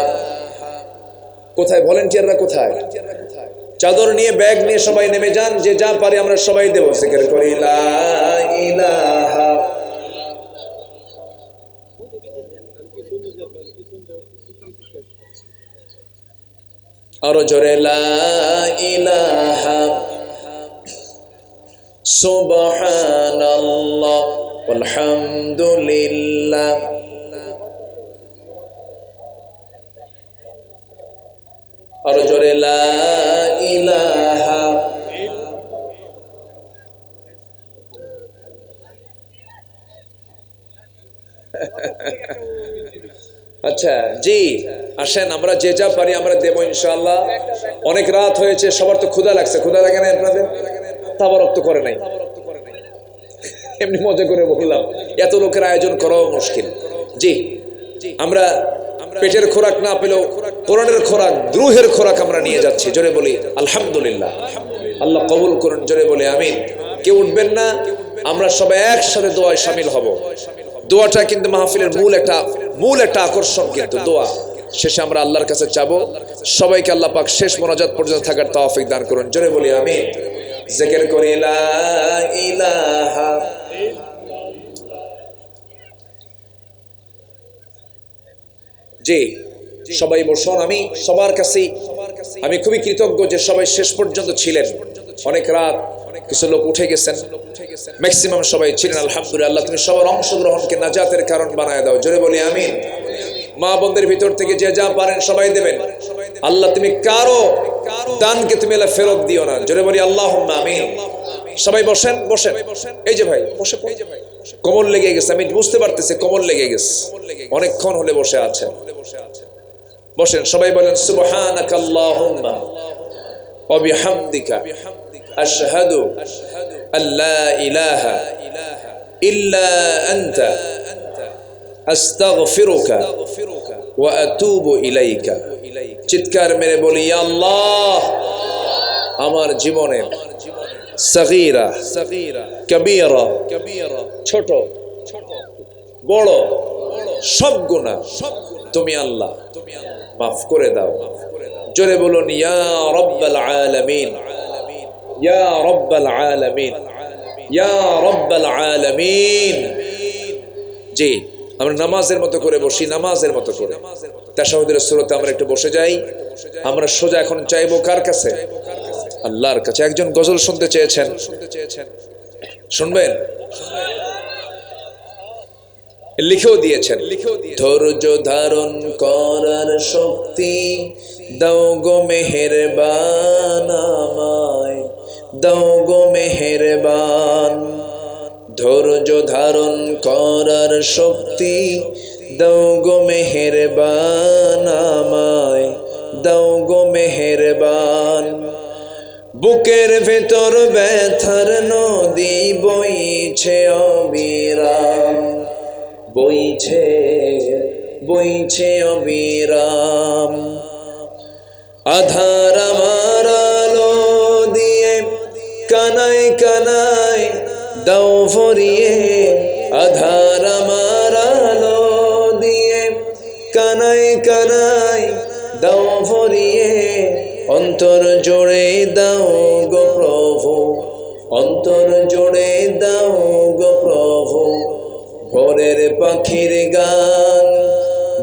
কোথায় ভলেন্টিয়াররা? কোথায়? চাদর নিয়ে, ব্যাগ নিয়ে সবাই নেমে যান, যে যা পারি আমরা সবাই দেব। জিকির করি লা ইলাহা। আরো জোরে লা ইলাহা সুবহানাল্লাহ আলহামদুলিল্লাহ। আরো জোরে লা ইলাহা। আচ্ছা জি, আসেন আমরা যে যা পারি আমরা দেবো ইনশাআল্লাহ। অনেক রাত হয়েছে, সবার তো ক্ষুধা লাগছে। ক্ষুধা লাগে না আপনাদের? তাবারক তো করে নাই, এমনি মজা করে বললাম, এত লোকের আয়োজন করাও মুশকিল। জি, আমরা পেটের খোরাক না পেলেও কোরআনের খোরাক, দ্রুহের খোরাক আমরা নিয়ে যাচ্ছি, জোরে বলি আলহামদুলিল্লাহ। আল্লাহ কবুল করুন, জোরে বলি আমিন। কেউ উঠবেন না, আমরা সবাই একসাথে দোয়ায় শামিল হব। দোয়াটা কিন্তু মাহফিলের মূল একটা আকর্ষণ, কিন্তু দোয়া শেষে আমরা আল্লাহর কাছে চাবো। সবাইকে আল্লাহ পাক শেষ মোনাজাত পর্যন্ত থাকার তৌফিক দান করুন, জোরে বলি আমিন। জিকির করি লা ইলাহা। জি, সবাই বসুন। আমি সবার কাছেই আমি খুবই কৃতজ্ঞ যে সবাই শেষ পর্যন্ত ছিলেন। অনেক রাত, কিছু লোক উঠে গেছেন, ম্যাক্সিমাম সবাই ছিলেন। আলহামদুলিল্লাহ, তুমি সবার অংশগ্রহণকে নাজাতের কারণ বানায় দাও, জোরে বলি আমিন। মা বোনদের ভিতর থেকে যে যা পারেন সবাই দেবেন। আল্লাহ তুমি কারো দানকে তুমি ফেরত দিও না, জোরে বলি আল্লাহুম্মা আমিন। সবাই বসেন, বসেন। এই যে ভাই বসে, কোমর লেগে গেছে, আমি বুঝতে পারতেছি কোমর লেগে গেছে, অনেকক্ষণ হলে বসে আছেন। বসেন, সবাই বলেন সুবহানাকা আল্লাহুম্মা ওয়া বিহামদিকা আশহাদু আল্লা ইলাহা ইল্লা আনতা আস্তাগফিরুকা ওয়া আতুবু ইলাইকা। চিৎকার মেরে বলি ইয়া আল্লাহ, আমার জীবনের সগীরা কবীরা, ছোট বড় সব গুনাহ তুমি আল্লাহ মাফ করে দাও। জোরে বলুন ইয়া রাব্বাল আলামিন, ইয়া রাব্বাল আলামিন, ইয়া রাব্বাল আলামিন। জি, আমরা নামাজের মতো করে বসি, নামাজের মতো করে তাশাহুদের সূরাতে আমরা একটু বসে যাই। আমরা সোজা এখন চাইবো কার কাছে? আল্লাহর কাছে। একজন গজল শুনতে চেয়েছেন, শুনবেন? লিখেও দিয়েছেন, ধৈর্য ধারণ করার শক্তি দাও গো মেহেরবান আমায়, দাও গো মেহেরবান। ধৈর্য ধারণ করার শক্তি দাও গো মেহেরবান আমায়, দাও গো মেহেরবান। বুকের ভেতর ব্যথার নদী বইছে অবিরাম, বইছে বইছে অবিরাম। আধার আমার আলো দিয়ে কানায় কানায় দাও ভরিয়ে, আধার আমার আলো দিয়ে কানায় কানায় দাও ভরিয়ে। অন্তর জোড়ে দাও গো প্রভু, অন্তর জোড়ে দাও গো প্রভু। ভোরের পাখির গান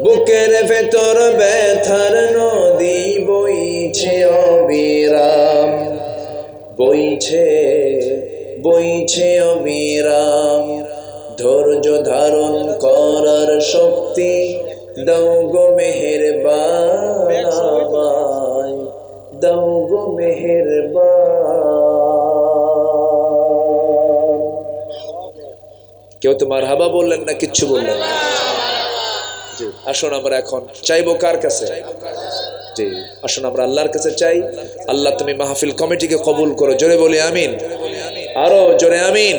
বুকের ভেতর ব্যথার নদী বইছে অবিরাম, বইছে বইছে অবিরাম। ধৈর্য ধারণ করার শক্তি দাও গো মেহেরবান আমায়, দাও গো মেহেরবান। কেউ তো মারহাবা বললেন না, কিচ্ছু বললেন না। আসুন আমরা এখন চাইবো কার কাছে? জি, আসুন আমরা আল্লাহর কাছে চাই। আল্লাহ তুমি মাহফিল কমিটিকে কবুল করো, জোরে বলি আমিন, আরো জোরে আমিন।